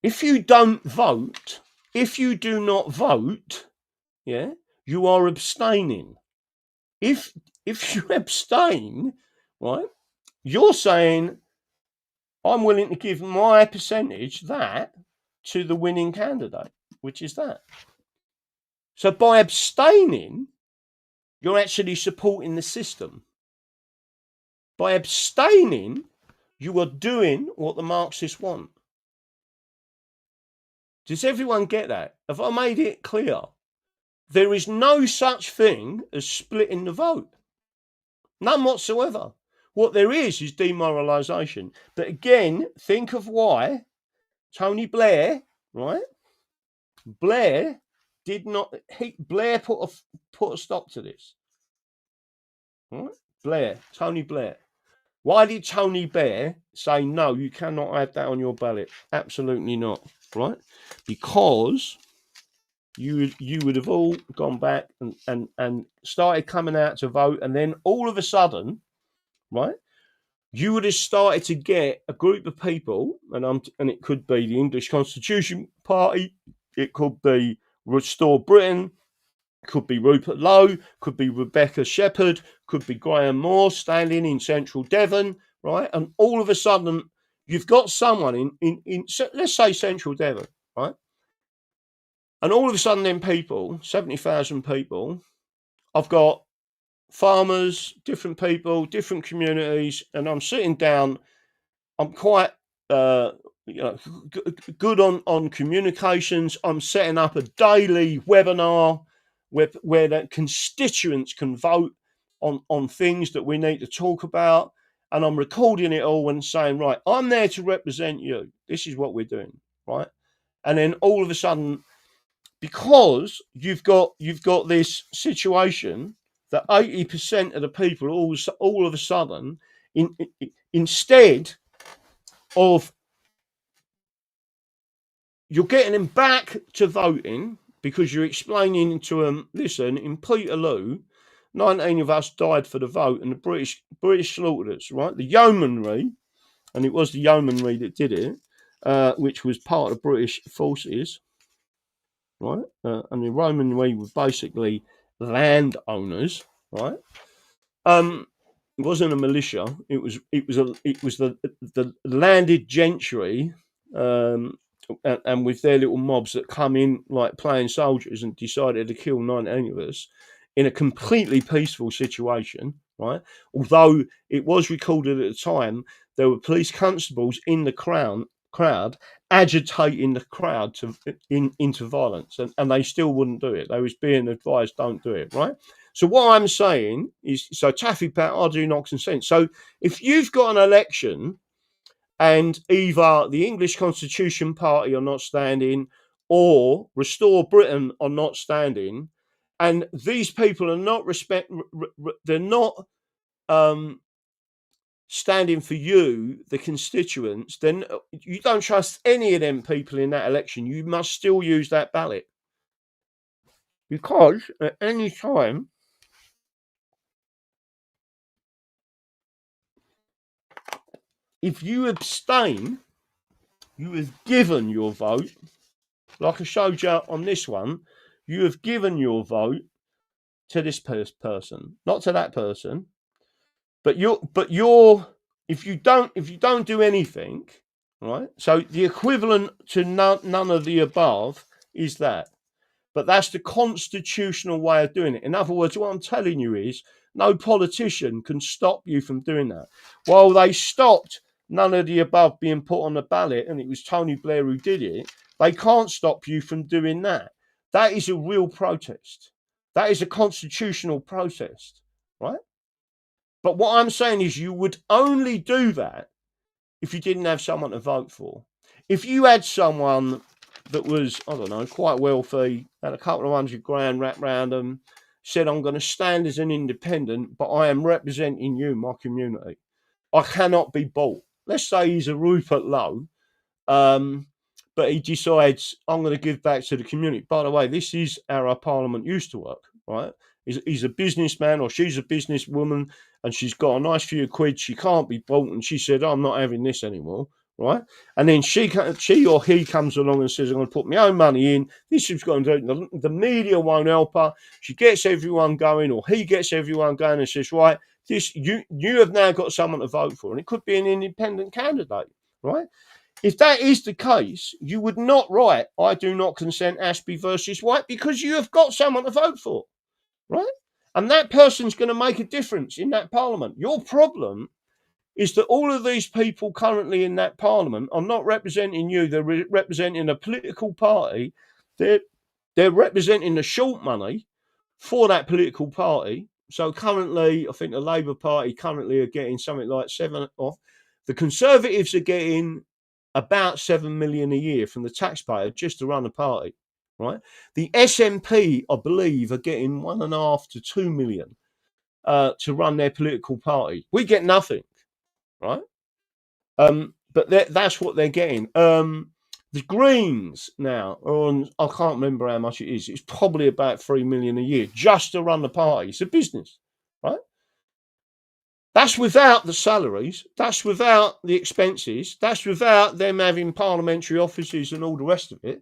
If you don't vote, if you do not vote, yeah, you are abstaining. If you abstain, right, you're saying I'm willing to give my percentage that to the winning candidate, which is that. So by abstaining, you're actually supporting the system. By abstaining, you are doing what the Marxists want. Does everyone get that? Have I made it clear? There is no such thing as splitting the vote. None whatsoever. What there is demoralisation. But again, think of why Tony Blair, right? Blair did not. Blair put a stop to this. Right? Tony Blair. Why did Tony Blair say no? You cannot have that on your ballot. Absolutely not. Right? Because you would have all gone back and started coming out to vote, and then all of a sudden, right, you would have started to get a group of people, and it could be the English Constitution Party, it could be Restore Britain, could be Rupert Lowe, could be Rebecca Shepherd, could be Graham Moore standing in central Devon, right? And all of a sudden, you've got someone in let's say central Devon, right? And all of a sudden, then people, 70,000 people, I've got farmers, different people, different communities, and I'm sitting down. I'm quite good on communications. I'm setting up a daily webinar where the constituents can vote on things that we need to talk about, and I'm recording it all and saying, right, I'm there to represent you. This is what we're doing, right? And then all of a sudden, because you've got this situation that 80% of the people all of a sudden, instead of you're getting them back to voting because you're explaining to them, listen, in Peterloo, 19 of us died for the vote, and the British slaughtered us, right? The yeomanry, and it was the yeomanry that did it, which was part of British forces, right? And the yeomanry were basically landowners, right? It wasn't a militia. It was the landed gentry, and with their little mobs that come in like playing soldiers and decided to kill 19 of us in a completely peaceful situation, right? Although it was recorded at the time, there were police constables in the crowd agitating the crowd into violence, and they still wouldn't do it. They was being advised, don't do it, right? So what I'm saying is, so Taffy Pat, I do not consent. So if you've got an election and either the English Constitution Party are not standing or Restore Britain are not standing, and these people are not they're not standing for you, the constituents, then you don't trust any of them people in that election. You must still use that ballot. Because at any time, if you abstain, you have given your vote. Like I showed you on this one, you have given your vote to this person, not to that person. But if you don't do anything, right? So the equivalent to none of the above is that. But that's the constitutional way of doing it. In other words, what I'm telling you is no politician can stop you from doing that. While they stopped none of the above being put on the ballot, and it was Tony Blair who did it, they can't stop you from doing that. That is a real protest. That is a constitutional protest, right? But what I'm saying is you would only do that if you didn't have someone to vote for. If you had someone that was, I don't know, quite wealthy, had a couple of $100,000 wrapped around them, said, I'm going to stand as an independent, but I am representing you, my community. I cannot be bought. Let's say he's a Rupert Lowe, but he decides, I'm going to give back to the community. By the way, this is how our parliament used to work, right? He's a businessman or she's a businesswoman and she's got a nice few quid. She can't be bought. And she said, I'm not having this anymore, right? And then she or he comes along and says, I'm going to put my own money in. This is going to do. The media won't help her. She gets everyone going, or he gets everyone going and says, right, this you have now got someone to vote for. And it could be an independent candidate, right? If that is the case, you would not write, I do not consent Ashby versus White, because you have got someone to vote for, right? And that person's going to make a difference in that parliament. Your problem is that all of these people currently in that parliament are not representing you. They're representing a political party. They're representing the short money for that political party. So currently, I think the Labour Party currently are getting something like 7 off. The Conservatives are getting about 7 million a year from the taxpayer just to run a party, right? The SNP, I believe, are getting 1.5 to 2 million to run their political party. We get nothing, right? But that's what they're getting. The Greens now are on, I can't remember how much it is. It's probably about 3 million a year just to run the party. It's a business, right? That's without the salaries. That's without the expenses. That's without them having parliamentary offices and all the rest of it,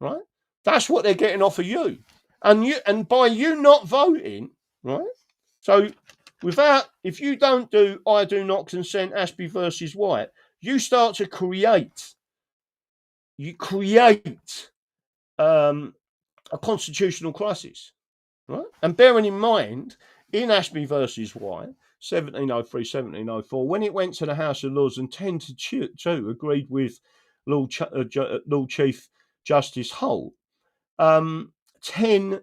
right? That's what they're getting off of you. And by you not voting, right? So if you don't do I do not consent, Ashby versus White, you start to create a constitutional crisis, right? And bearing in mind, in Ashby versus White, 1703, 1704, when it went to the House of Lords and 10 to 2 agreed with Lord Chief Justice Holt, 10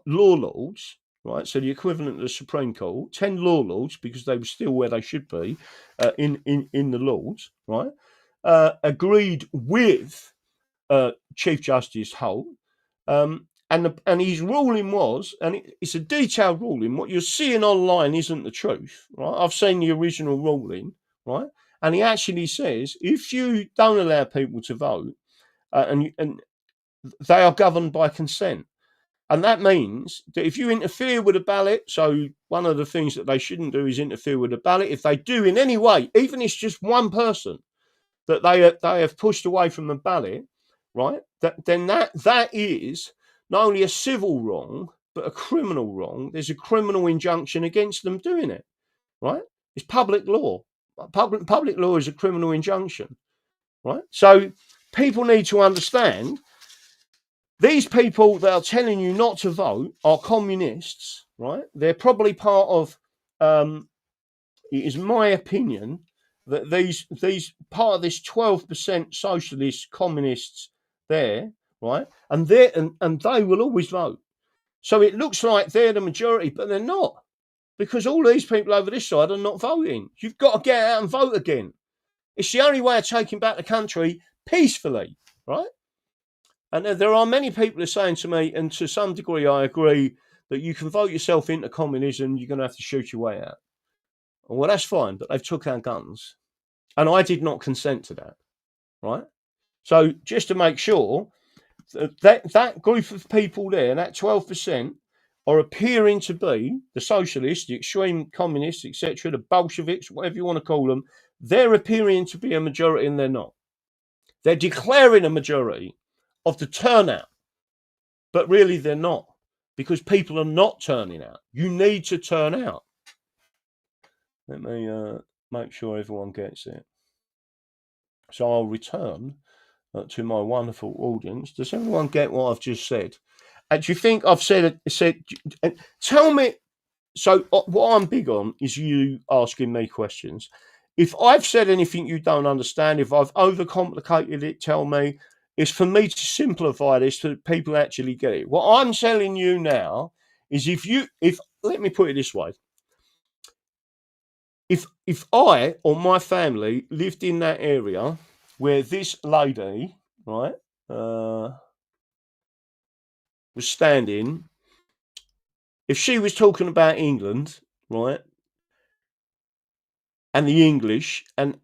law lords, right, so the equivalent of the Supreme Court, 10 law lords, because they were still where they should be in the Lords, right, agreed with Chief Justice Holt, and his ruling was, and it's a detailed ruling. What you're seeing online isn't the truth, right? I've seen the original ruling, right? And he actually says if you don't allow people to vote, and they are governed by consent, and that means that if you interfere with a ballot, so one of the things that they shouldn't do is interfere with a ballot. If they do in any way, even if it's just one person that they have pushed away from the ballot, right? Then that is not only a civil wrong but a criminal wrong. There's a criminal injunction against them doing it, right? It's public law. Public law is a criminal injunction, right? So people need to understand these people that are telling you not to vote are communists, right? They're probably part of. It is my opinion that these part of this 12% socialist communists there, right? And they will always vote. So it looks like they're the majority, but they're not, because all these people over this side are not voting. You've got to get out and vote again. It's the only way of taking back the country peacefully, right? And there are many people who are saying to me, and to some degree I agree, that you can vote yourself into communism, you're going to have to shoot your way out. Well, that's fine, but they've took our guns. And I did not consent to that, right? So just to make sure that group of people there, that 12%, are appearing to be the socialists, the extreme communists, etc., the Bolsheviks, whatever you want to call them, they're appearing to be a majority and they're not. They're declaring a majority of the turnout, but really they're not, because people are not turning out. You need to turn out. Let me make sure everyone gets it. So I'll return to my wonderful audience. Does everyone get what I've just said? And do you think I've said? Tell me. So what I'm big on is you asking me questions. If I've said anything you don't understand, if I've overcomplicated it, tell me. It's for me to simplify this so that people actually get it. What I'm telling you now is if let me put it this way. If I or my family lived in that area where this lady, right, was standing, if she was talking about England, right, and the English, and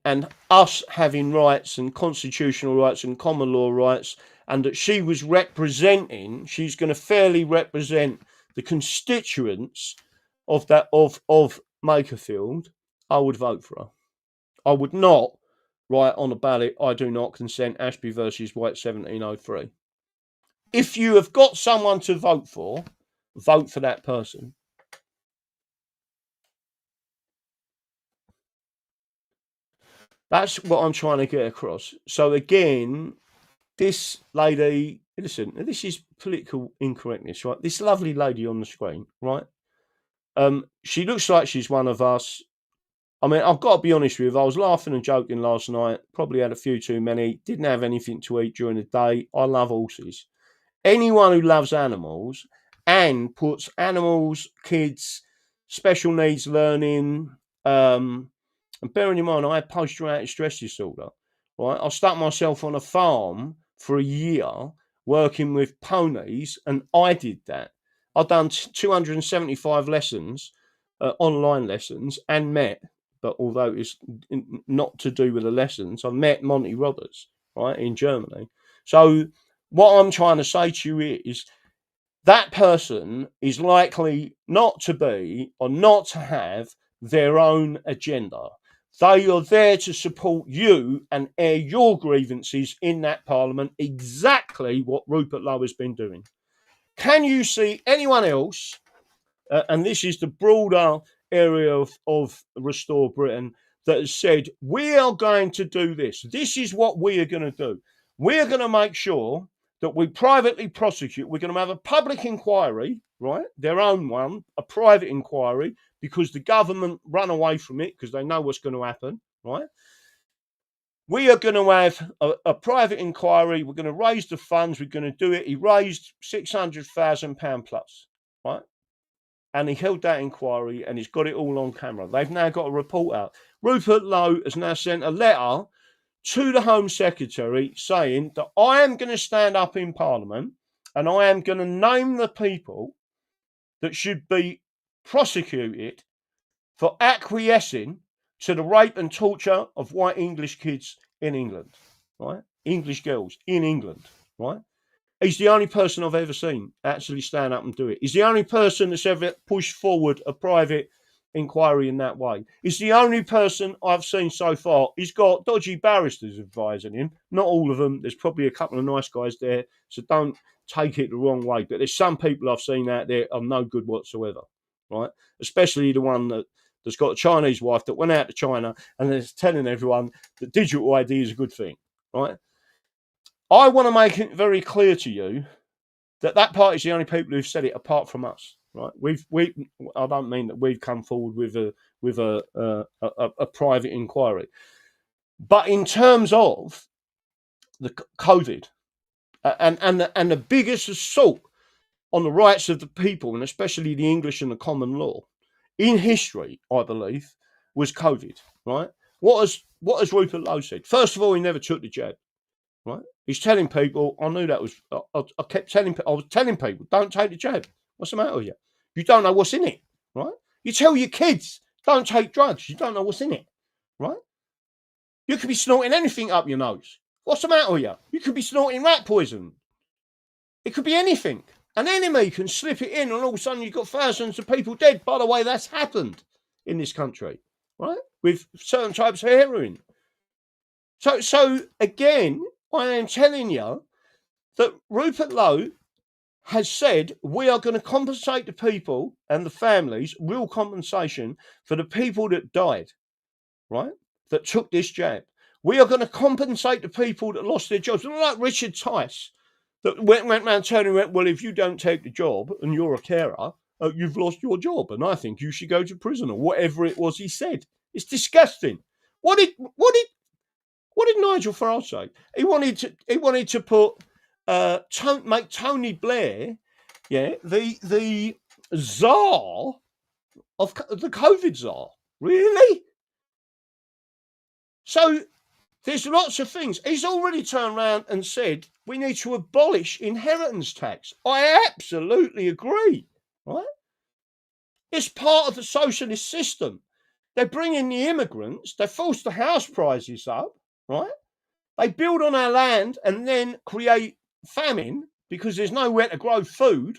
us having rights and constitutional rights and common law rights, and that she was representing, she's going to fairly represent the constituents of that of Makerfield, I would vote for her. I would not write on a ballot, I do not consent, Ashby versus White 1703. If you have got someone to vote for that person. That's what I'm trying to get across. So again, this lady, listen, this is political incorrectness, right? This lovely lady on the screen, right? She looks like she's one of us. I mean, I've got to be honest with you. I was laughing and joking last night. Probably had a few too many. Didn't have anything to eat during the day. I love horses. Anyone who loves animals and puts animals, kids, special needs learning, and bearing in mind, I had post-traumatic stress disorder, right? I stuck myself on a farm for a year working with ponies, and I did that. I've done 275 lessons, online lessons, and met, but although it's not to do with the lessons, I met Monty Roberts, right, in Germany. So what I'm trying to say to you is that person is likely not to be or not to have their own agenda. They are there to support you and air your grievances in that parliament, exactly what Rupert Lowe has been doing. Can you see anyone else, and this is the broader area of Restore Britain, that has said, we are going to do this. This is what we are going to do. We're going to make sure that we privately prosecute. We're going to have a public inquiry, right? Their own one, a private inquiry, because the government run away from it because they know what's going to happen, right? We are going to have a private inquiry. We're going to raise the funds. We're going to do it. He raised £600,000 plus, right? And he held that inquiry and he's got it all on camera. They've now got a report out. Rupert Lowe has now sent a letter to the Home Secretary saying that I am going to stand up in Parliament and I am going to name the people that should be prosecuted for acquiescing to the rape and torture of white English kids in England, right? English girls in England, right? He's the only person I've ever seen actually stand up and do it. He's the only person that's ever pushed forward a private inquiry in that way. He's the only person I've seen so far. He's got dodgy barristers advising him. Not all of them. There's probably a couple of nice guys there, so don't take it the wrong way. But there's some people I've seen out there are no good whatsoever, right? Especially the one that's got a Chinese wife that went out to China and is telling everyone that digital ID is a good thing, right? I want to make it very clear to you that that party is the only people who've said it apart from us, right? I don't mean that we've come forward with a private inquiry, but in terms of the COVID and the biggest assault on the rights of the people, and especially the English and the common law in history, I believe, was COVID, right? What has Rupert Lowe said? First of all, he never took the jab. Right? He's telling people, I knew that was, I was telling people, don't take the jab. What's the matter with you? You don't know what's in it, right? You tell your kids, don't take drugs. You don't know what's in it, right? You could be snorting anything up your nose. What's the matter with you? You could be snorting rat poison. It could be anything. An enemy can slip it in and all of a sudden you've got thousands of people dead. By the way, that's happened in this country, right? With certain types of heroin. So again, I am telling you that Rupert Lowe has said we are going to compensate the people and the families, real compensation for the people that died, right? That took this jab. We are going to compensate the people that lost their jobs. Not like Richard Tice that went around turning around, well, if you don't take the job and you're a carer, you've lost your job and I think you should go to prison or whatever it was he said. It's disgusting. What did Nigel Farage say? He wanted to put make Tony Blair, the czar of the COVID czar. Really? So there's lots of things. He's already turned around and said we need to abolish inheritance tax. I absolutely agree. Right? It's part of the socialist system. They bring in the immigrants. They force the house prices up. Right? They build on our land and then create famine because there's nowhere to grow food.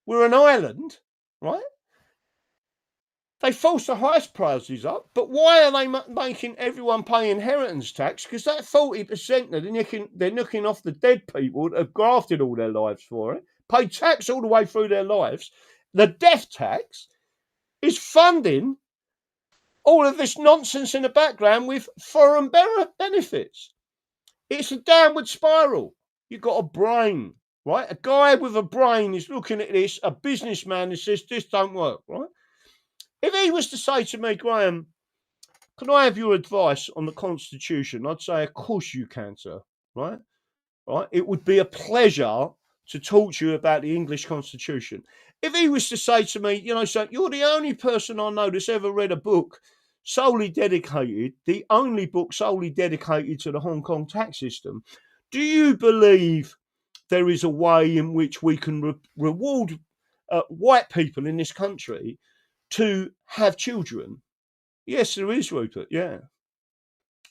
We're an island, right? They force the house prices up, but why are they making everyone pay inheritance tax? Because that 40% that they're knocking off the dead people that have grafted all their lives for it, paid tax all the way through their lives. The death tax is funding all of this nonsense in the background with foreign benefits. It's a downward spiral. You've got a brain, right? A guy with a brain is looking at this, a businessman that says this don't work, right? If he was to say to me, Graham, can I have your advice on the Constitution? I'd say, of course you can, sir, right? Right? It would be a pleasure to talk to you about the English Constitution. If he was to say to me, so you're the only person I know that's ever read a book solely dedicated, the only book solely dedicated to the Hong Kong tax system. Do you believe there is a way in which we can reward white people in this country to have children? Yes, there is, Rupert, yeah.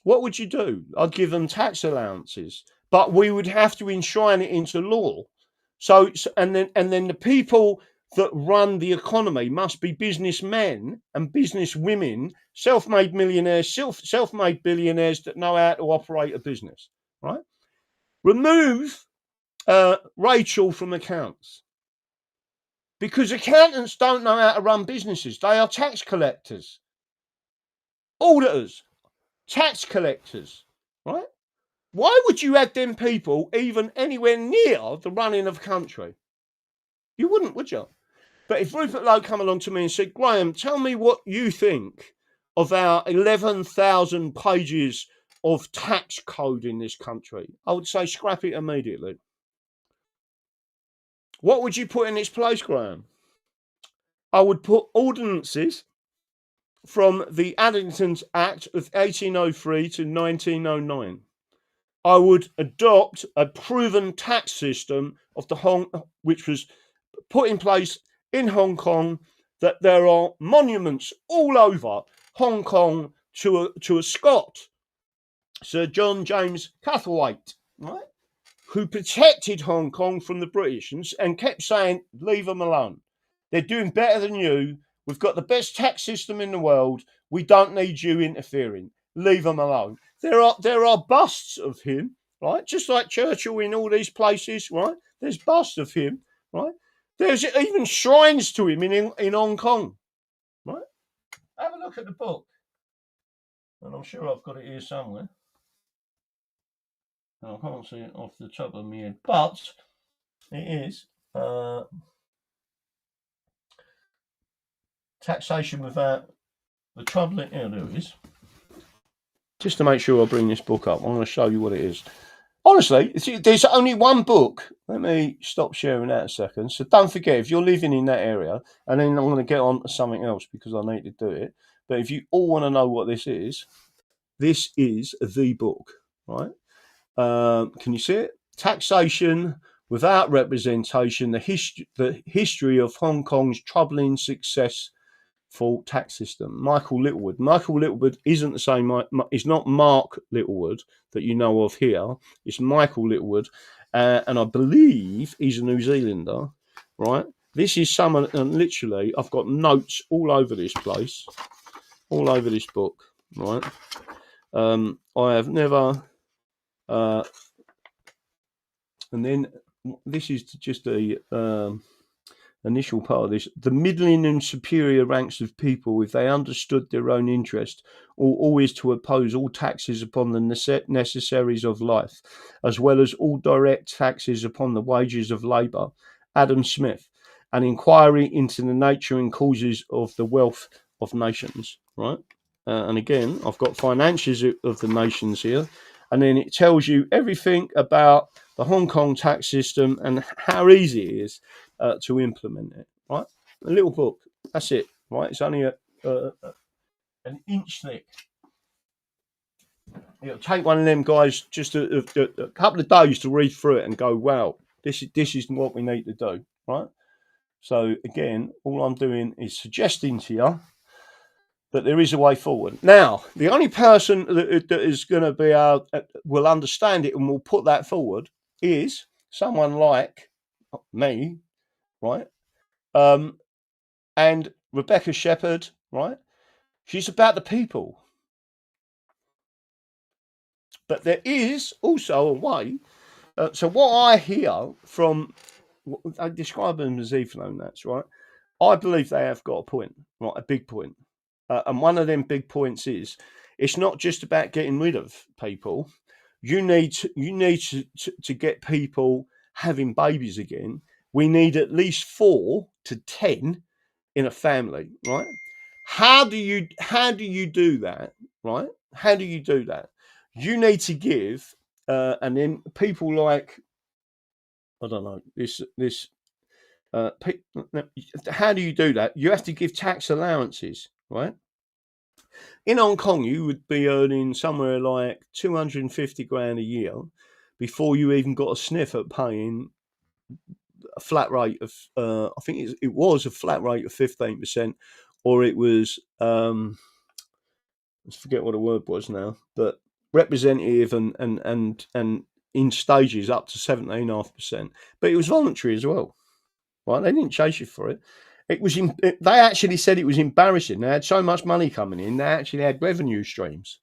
What would you do? I'd give them tax allowances, but we would have to enshrine it into law. So and then the people that run the economy must be businessmen and businesswomen, self-made millionaires, self-made billionaires that know how to operate a business, right? Remove Rachel from accounts, because accountants don't know how to run businesses. They are tax collectors, auditors, tax collectors, right? Why would you have them people even anywhere near the running of a country? You wouldn't, would you? But if Rupert Lowe come along to me and said, Graham, tell me what you think of our 11,000 pages of tax code in this country, I would say scrap it immediately. What would you put in its place, Graham? I would put ordinances from the Addington's Act of 1803 to 1909. I would adopt a proven tax system of which was put in place in Hong Kong, that there are monuments all over Hong Kong to a Scot, Sir John James Catherwaite, right, who protected Hong Kong from the British and kept saying, leave them alone. They're doing better than you. We've got the best tax system in the world. We don't need you interfering. Leave them alone. There are busts of him, right? Just like Churchill in all these places, right? There's busts of him, right? There's even shrines to him in Hong Kong, right? Have a look at the book. And I'm sure I've got it here somewhere. I can't see it off the top of my head, but it is Taxation Without the Troubling. Here, there it is. Just to make sure I bring this book up, I'm going to show you what it is. Honestly, there's only one book. Let me stop sharing that a second. So don't forget, if you're living in that area, and then I'm going to get on to something else because I need to do it. But if you all want to know what this is the book, right? Can you see it? Taxation Without Representation: the history of Hong Kong's troubling successful tax system. Michael Littlewood. Michael Littlewood isn't the same. It's not Mark Littlewood that you know of here. It's Michael Littlewood, and I believe he's a New Zealander, right? This is someone, and literally, I've got notes all over this place, all over this book, right? I have never. And then this is just a initial part of this. The middling and superior ranks of people, if they understood their own interest, ought always to oppose all taxes upon the necessaries of life, as well as all direct taxes upon the wages of labour. Adam Smith. An inquiry into the nature and causes of the wealth of nations, right? And again, I've got Finances of the Nations here. And then it tells you everything about the Hong Kong tax system and how easy it is to implement it, right? A little book, that's it, right? It's only an inch thick. It'll take one of them guys just a couple of days to read through it and go, wow, this is what we need to do, right? So again, all I'm doing is suggesting to you that there is a way forward. Now, the only person that is going to be will understand it and will put that forward is someone like me, right? And Rebecca Shepherd, right? She's about the people. But there is also a way. So what I hear from, I describe them as Ethanonats, right? I believe they have got a point, right? A big point. And one of them big points is it's not just about getting rid of people. You need to get people having babies again. We need at least 4 to 10 in a family, right? How do you do that, right? How do you do that? You need to give, and then people like, I don't know, how do you do that? You have to give tax allowances, right? In Hong Kong, you would be earning somewhere like 250 grand a year before you even got a sniff at paying a flat rate of, I think it was a flat rate of 15%, or it was, let's forget what the word was now, but representative and in stages up to 17.5%. But it was voluntary as well, right? They didn't chase you for it. They actually said it was embarrassing. They had so much money coming in. They actually had revenue streams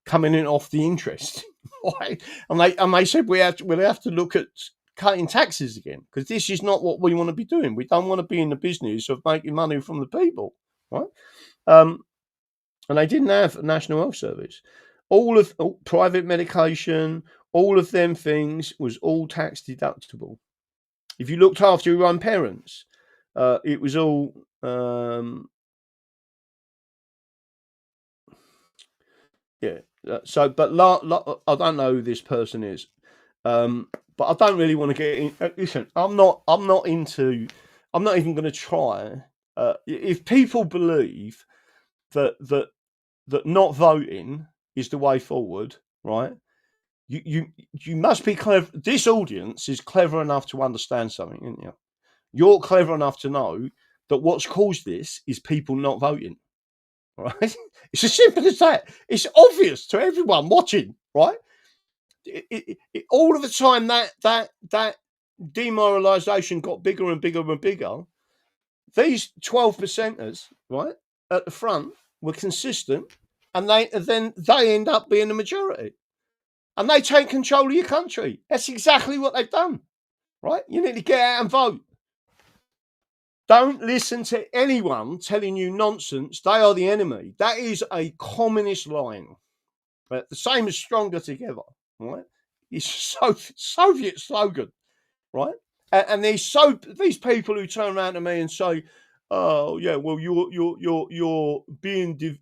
coming in off the interest, right? And they said we'll have to look at cutting taxes again, because this is not what we want to be doing. We don't want to be in the business of making money from the people, right? And they didn't have a national health service. All private medication, all of them things was all tax deductible. If you looked after your own parents, it was all yeah. So, but I don't know who this person is, but I don't really want to get in. Listen, I'm not even going to try. If people believe that not voting is the way forward, right? You must be clever. This audience is clever enough to understand something, isn't you? You're clever enough to know that what's caused this is people not voting, right? It's as simple as that. It's obvious to everyone watching, right? All of the time that demoralisation got bigger and bigger and bigger, these 12%ers, right, at the front were consistent, and they end up being the majority. And they take control of your country. That's exactly what they've done, right? You need to get out and vote. Don't listen to anyone telling you nonsense. They are the enemy. That is a communist line. The same as stronger together, right? It's a Soviet slogan, right? And these people who turn around to me and say, "Oh yeah, well you're being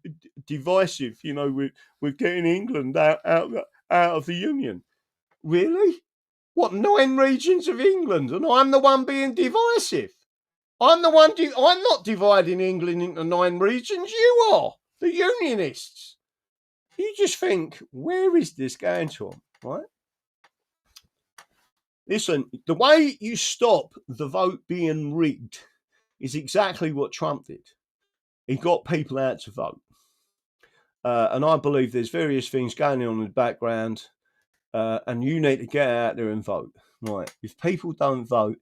divisive. You know, we're getting England out of the Union." Really? What, 9 regions of England, and I'm the one being divisive? I'm the one. I'm not dividing England into 9 regions. You are, the Unionists. You just think, where is this going to, right? Listen, the way you stop the vote being rigged is exactly what Trump did. He got people out to vote. And I believe there's various things going on in the background, and you need to get out there and vote. Right? If people don't vote,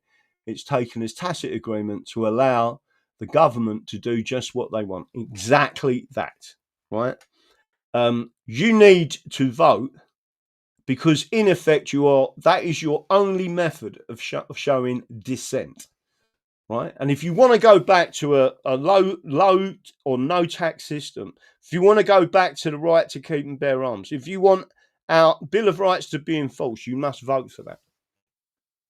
it's taken as tacit agreement to allow the government to do just what they want. Exactly that, right? You need to vote because, in effect, that is your only method of showing dissent, right? And if you want to go back to a low or no tax system, if you want to go back to the right to keep and bear arms, if you want our Bill of Rights to be enforced, you must vote for that.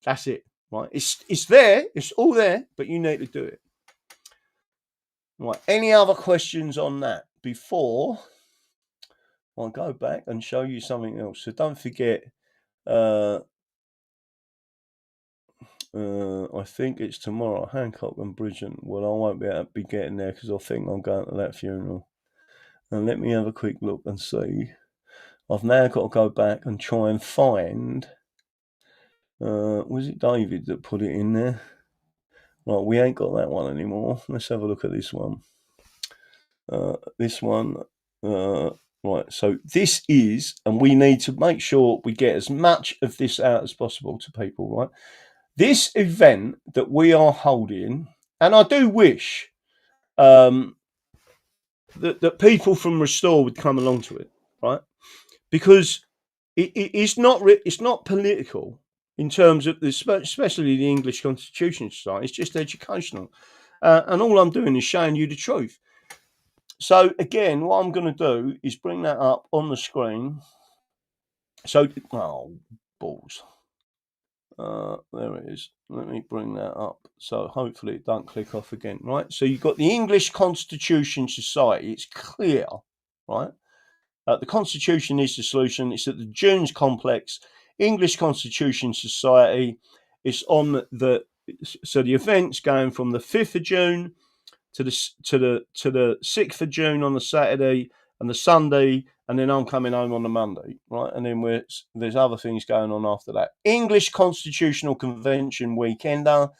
That's it, right? It's there, it's all there, but you need to do it. Right. Any other questions on that before I'll go back and show you something else? So don't forget, I think it's tomorrow, Hancock and Bridget. Well, I won't be able to be getting there because I think I'm going to that funeral. And let me have a quick look and see. I've now got to go back and try and find. Was it David that put it in there? Right, we ain't got that one anymore. Let's have a look at this one. This one. Right, so this is, and we need to make sure we get as much of this out as possible to people, right? This event that we are holding, and I do wish that people from Restore would come along to it, right? Because it's not political in terms of especially the English Constitution Society. It's just educational, and all I'm doing is showing you the truth. So again, what I'm going to do is bring that up on the screen. So, balls. There it is. Let me bring that up. So hopefully it don't click off again, right? So you've got the English Constitution Society. It's clear, right? The Constitution is the solution. It's at the Dunes Complex, English Constitution Society. It's on the event's going from the 5th of June to the 6th of June on the Saturday and the Sunday, and then I'm coming home on the Monday, right? And then there's other things going on after that. English Constitutional Convention weekender.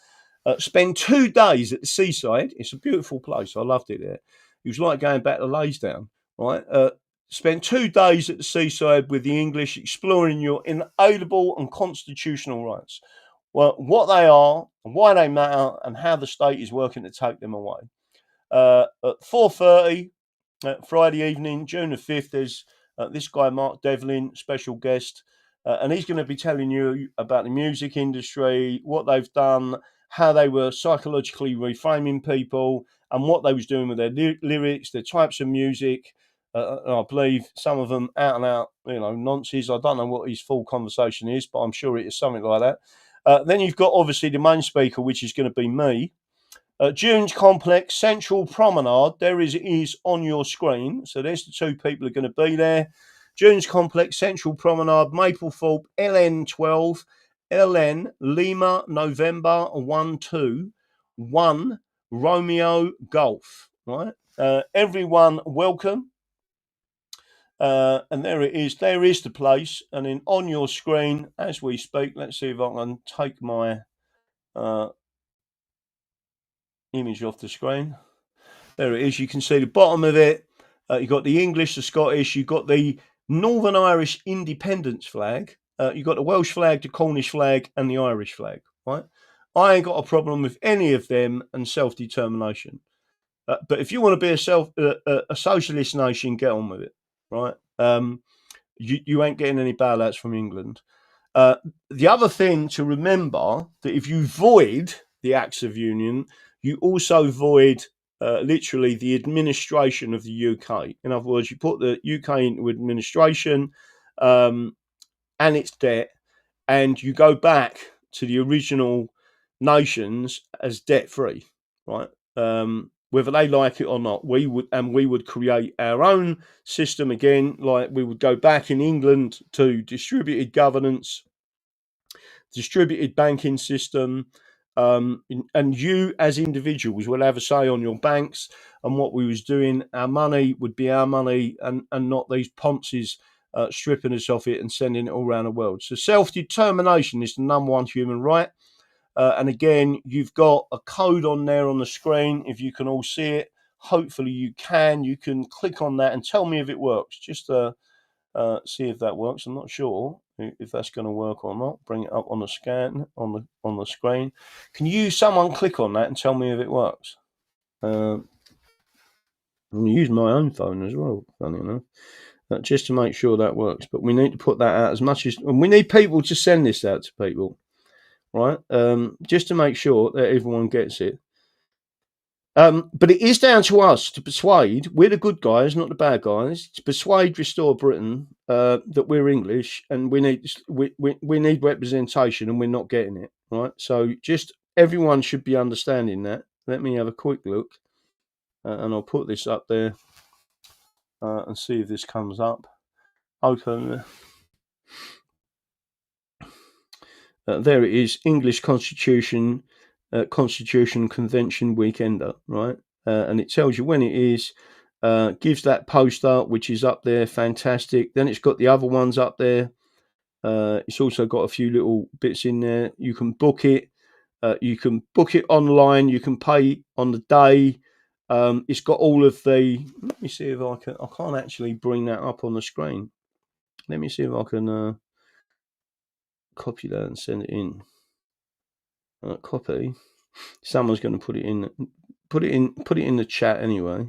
Spend 2 days at the seaside. It's a beautiful place. I loved it there. It was like going back to Laysdown, right? spent 2 days at the seaside with the English, exploring your inalienable and constitutional rights. Well, what they are, why they matter, and how the state is working to take them away. At 4:30 Friday evening, June the 5th, there's this guy, Mark Devlin, special guest, and he's going to be telling you about the music industry, what they've done, how they were psychologically reframing people, and what they was doing with their lyrics, their types of music. I believe some of them out and out, nonsense. I don't know what his full conversation is, but I'm sure it is something like that. Then you've got obviously the main speaker, which is going to be me. Dunes Complex, Central Promenade, there it is on your screen. So there's the 2 people who are going to be there. Dunes Complex, Central Promenade, Maplethorpe, LN12, LN, Lima, November 121, Romeo, Golf. Right? Everyone welcome. And there it is. There is the place. And then on your screen, as we speak, let's see if I can take my image off the screen. There it is. You can see the bottom of it. You've got the English, the Scottish. You've got the Northern Irish independence flag. You've got the Welsh flag, the Cornish flag, and the Irish flag. Right? I ain't got a problem with any of them and self-determination. But if you want to be a socialist nation, get on with it. Right? You ain't getting any bailouts from England. The other thing to remember, that if you void the Acts of Union, you also void literally the administration of the UK. In other words, you put the UK into administration and its debt, and you go back to the original nations as debt-free, right? Whether they like it or not, we would create our own system again. Like, we would go back in England to distributed governance, distributed banking system, and you as individuals will have a say on your banks and what we was doing. Our money would be our money, and not these Ponces stripping us of it and sending it all around the world. So self-determination is the number one human right. And again, you've got a code on there on the screen, if you can all see it. Hopefully you can. You can click on that and tell me if it works. Just see if that works. I'm not sure if that's going to work or not. Bring it up on the scan on the screen. Can someone click on that and tell me if it works? I'm going to use my own phone as well, funny enough, just to make sure that works. But we need to put that out as much as, and we need people to send this out to people, right? Just to make sure that everyone gets it. But it is down to us to persuade. We're the good guys, not the bad guys. To persuade Restore Britain that we're English, and we need representation, and we're not getting it, right? So just everyone should be understanding that. Let me have a quick look, and I'll put this up there and see if this comes up. Open. There it is. English Constitution. Constitution Convention Weekender, right? And it tells you when it is, gives that poster, which is up there, fantastic. Then it's got the other ones up there. It's also got a few little bits in there. You can book it. You can book it online. You can pay on the day. It's got all of the. Let me see if I can. I can't actually bring that up on the screen. Let me see if I can copy that and send it in. Copy. Someone's going to put it in the chat anyway,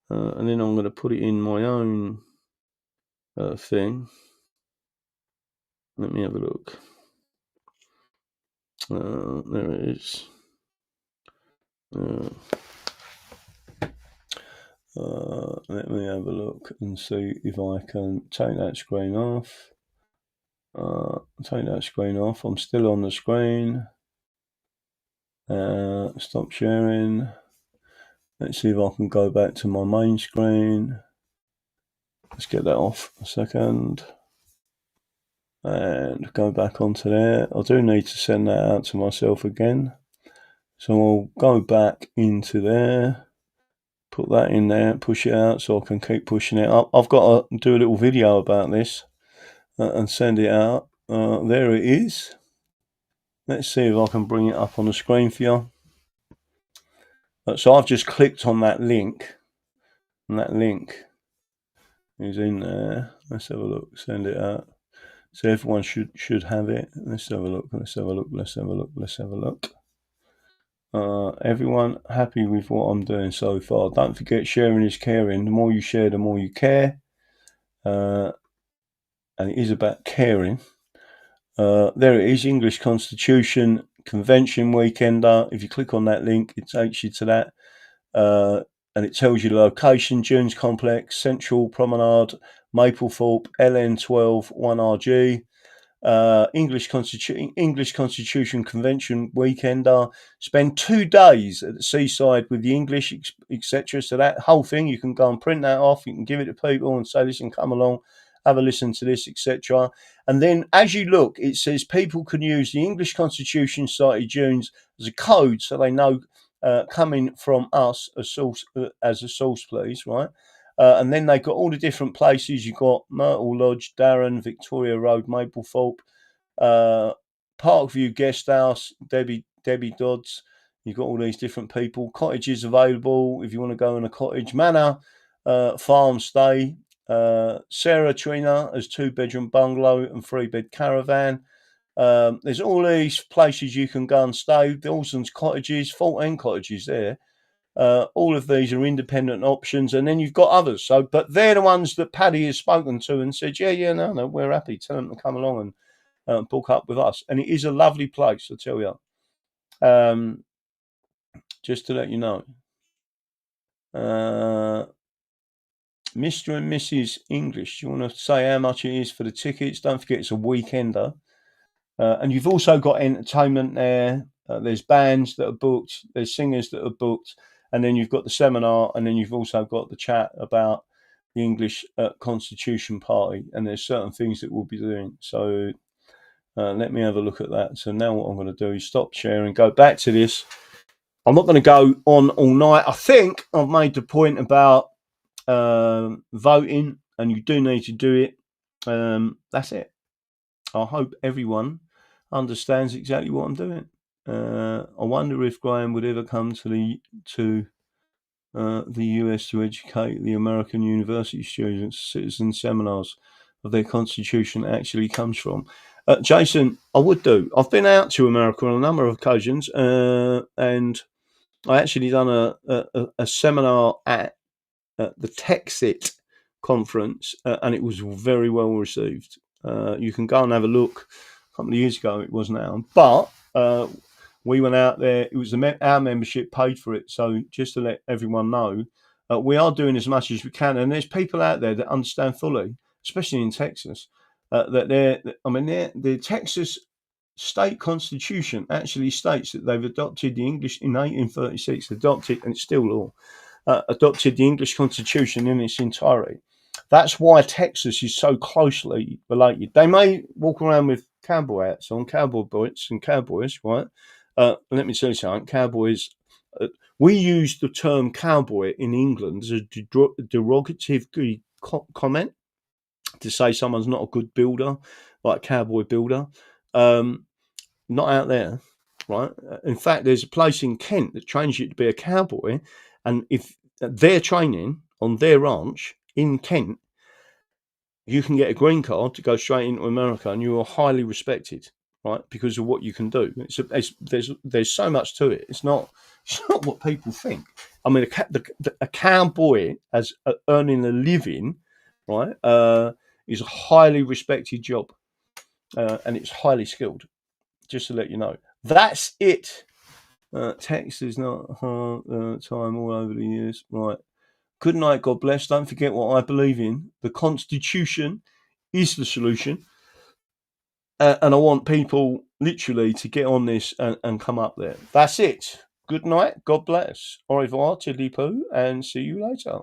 and then I'm going to put it in my own thing. Let me have a look. There it is. Let me have a look and see if I can take that screen off. Take that screen off. I'm still on the screen. Stop sharing. Let's see if I can go back to my main screen. Let's get that off a second. And go back onto there. I do need to send that out to myself again. So I'll go back into there. Put that in there. Push it out so I can keep pushing it up. I've got to do a little video about this and send it out. There it is. Let's see if I can bring it up on the screen for you. So I've just clicked on that link, and that link is in there. Let's have a look. Send it out. So everyone should have it. Let's have a look. Let's have a look. Let's have a look. Let's have a look. Everyone happy with what I'm doing so far? Don't forget, sharing is caring. The more you share, the more you care. And it is about caring. There it is, English Constitution Convention Weekender. If you click on that link, it takes you to that. And it tells you the location: Dunes Complex, Central Promenade, Maplethorpe, LN12 1RG. English Constitution Convention Weekender. Spend 2 days at the seaside with the English, etc. So that whole thing, you can go and print that off. You can give it to people and say, listen, come along, have a listen to this, etc. And then as you look, it says people can use the English Constitution Society Dunes as a code, so they know coming from us as a source, please, right? And then they've got all the different places. You've got Myrtle Lodge, Darren, Victoria Road, Maplethorpe, Parkview Guest House, Debbie Dodds. You've got all these different people. Cottages available if you want to go in a cottage. Manor, farm stay. Sarah Trina as 2-bedroom bungalow and 3-bed caravan. There's all these places you can go and stay. Dawson's cottages, 14 cottages there. All of these are independent options, and then you've got others. So, but they're the ones that Paddy has spoken to and said, no, we're happy. Tell them to come along and book up with us. And it is a lovely place, I tell you. Just to let you know. Mr. and Mrs. English, do you want to say how much it is for the tickets? Don't forget, it's a weekender. And you've also got entertainment there. There's bands that are booked. There's singers that are booked. And then you've got the seminar. And then you've also got the chat about the English Constitution Party. And there's certain things that we'll be doing. So let me have a look at that. So now what I'm going to do is stop sharing, go back to this. I'm not going to go on all night. I think I've made the point about voting, and you do need to do it. That's it. I hope everyone understands exactly what I'm doing. I wonder if Graham would ever come to the US to educate the American university students. Citizen seminars of their constitution actually comes from. Jason, I would do. I've been out to America on a number of occasions, and I actually done a seminar at the TechSit conference, and it was very well received. You can go and have a look. A couple of years ago it was now, but we went out there. It was our membership paid for it. So just to let everyone know, we are doing as much as we can, and there's people out there that understand fully, especially in Texas, that the Texas state constitution actually states that they've adopted the English in 1836. Adopted, and it's still law. Adopted the English Constitution in its entirety. That's why Texas is so closely related. They may walk around with cowboy hats on, cowboy boots and cowboys, right? Let me tell you something. Cowboys, we use the term cowboy in England as a derogative comment to say someone's not a good builder, like a cowboy builder. Not out there, right? In fact, there's a place in Kent that trains you to be a cowboy. And if they're training on their ranch in Kent, you can get a green card to go straight into America, and you are highly respected, right? Because of what you can do. There's so much to it. It's not what people think. I mean, a cowboy as earning a living, right, is a highly respected job, and it's highly skilled. Just to let you know, that's it. Text is not hard time all over the years. Right. Good night. God bless. Don't forget what I believe in. The Constitution is the solution. And I want people literally to get on this and come up there. That's it. Good night. God bless. Au revoir, tiddly poo, and see you later.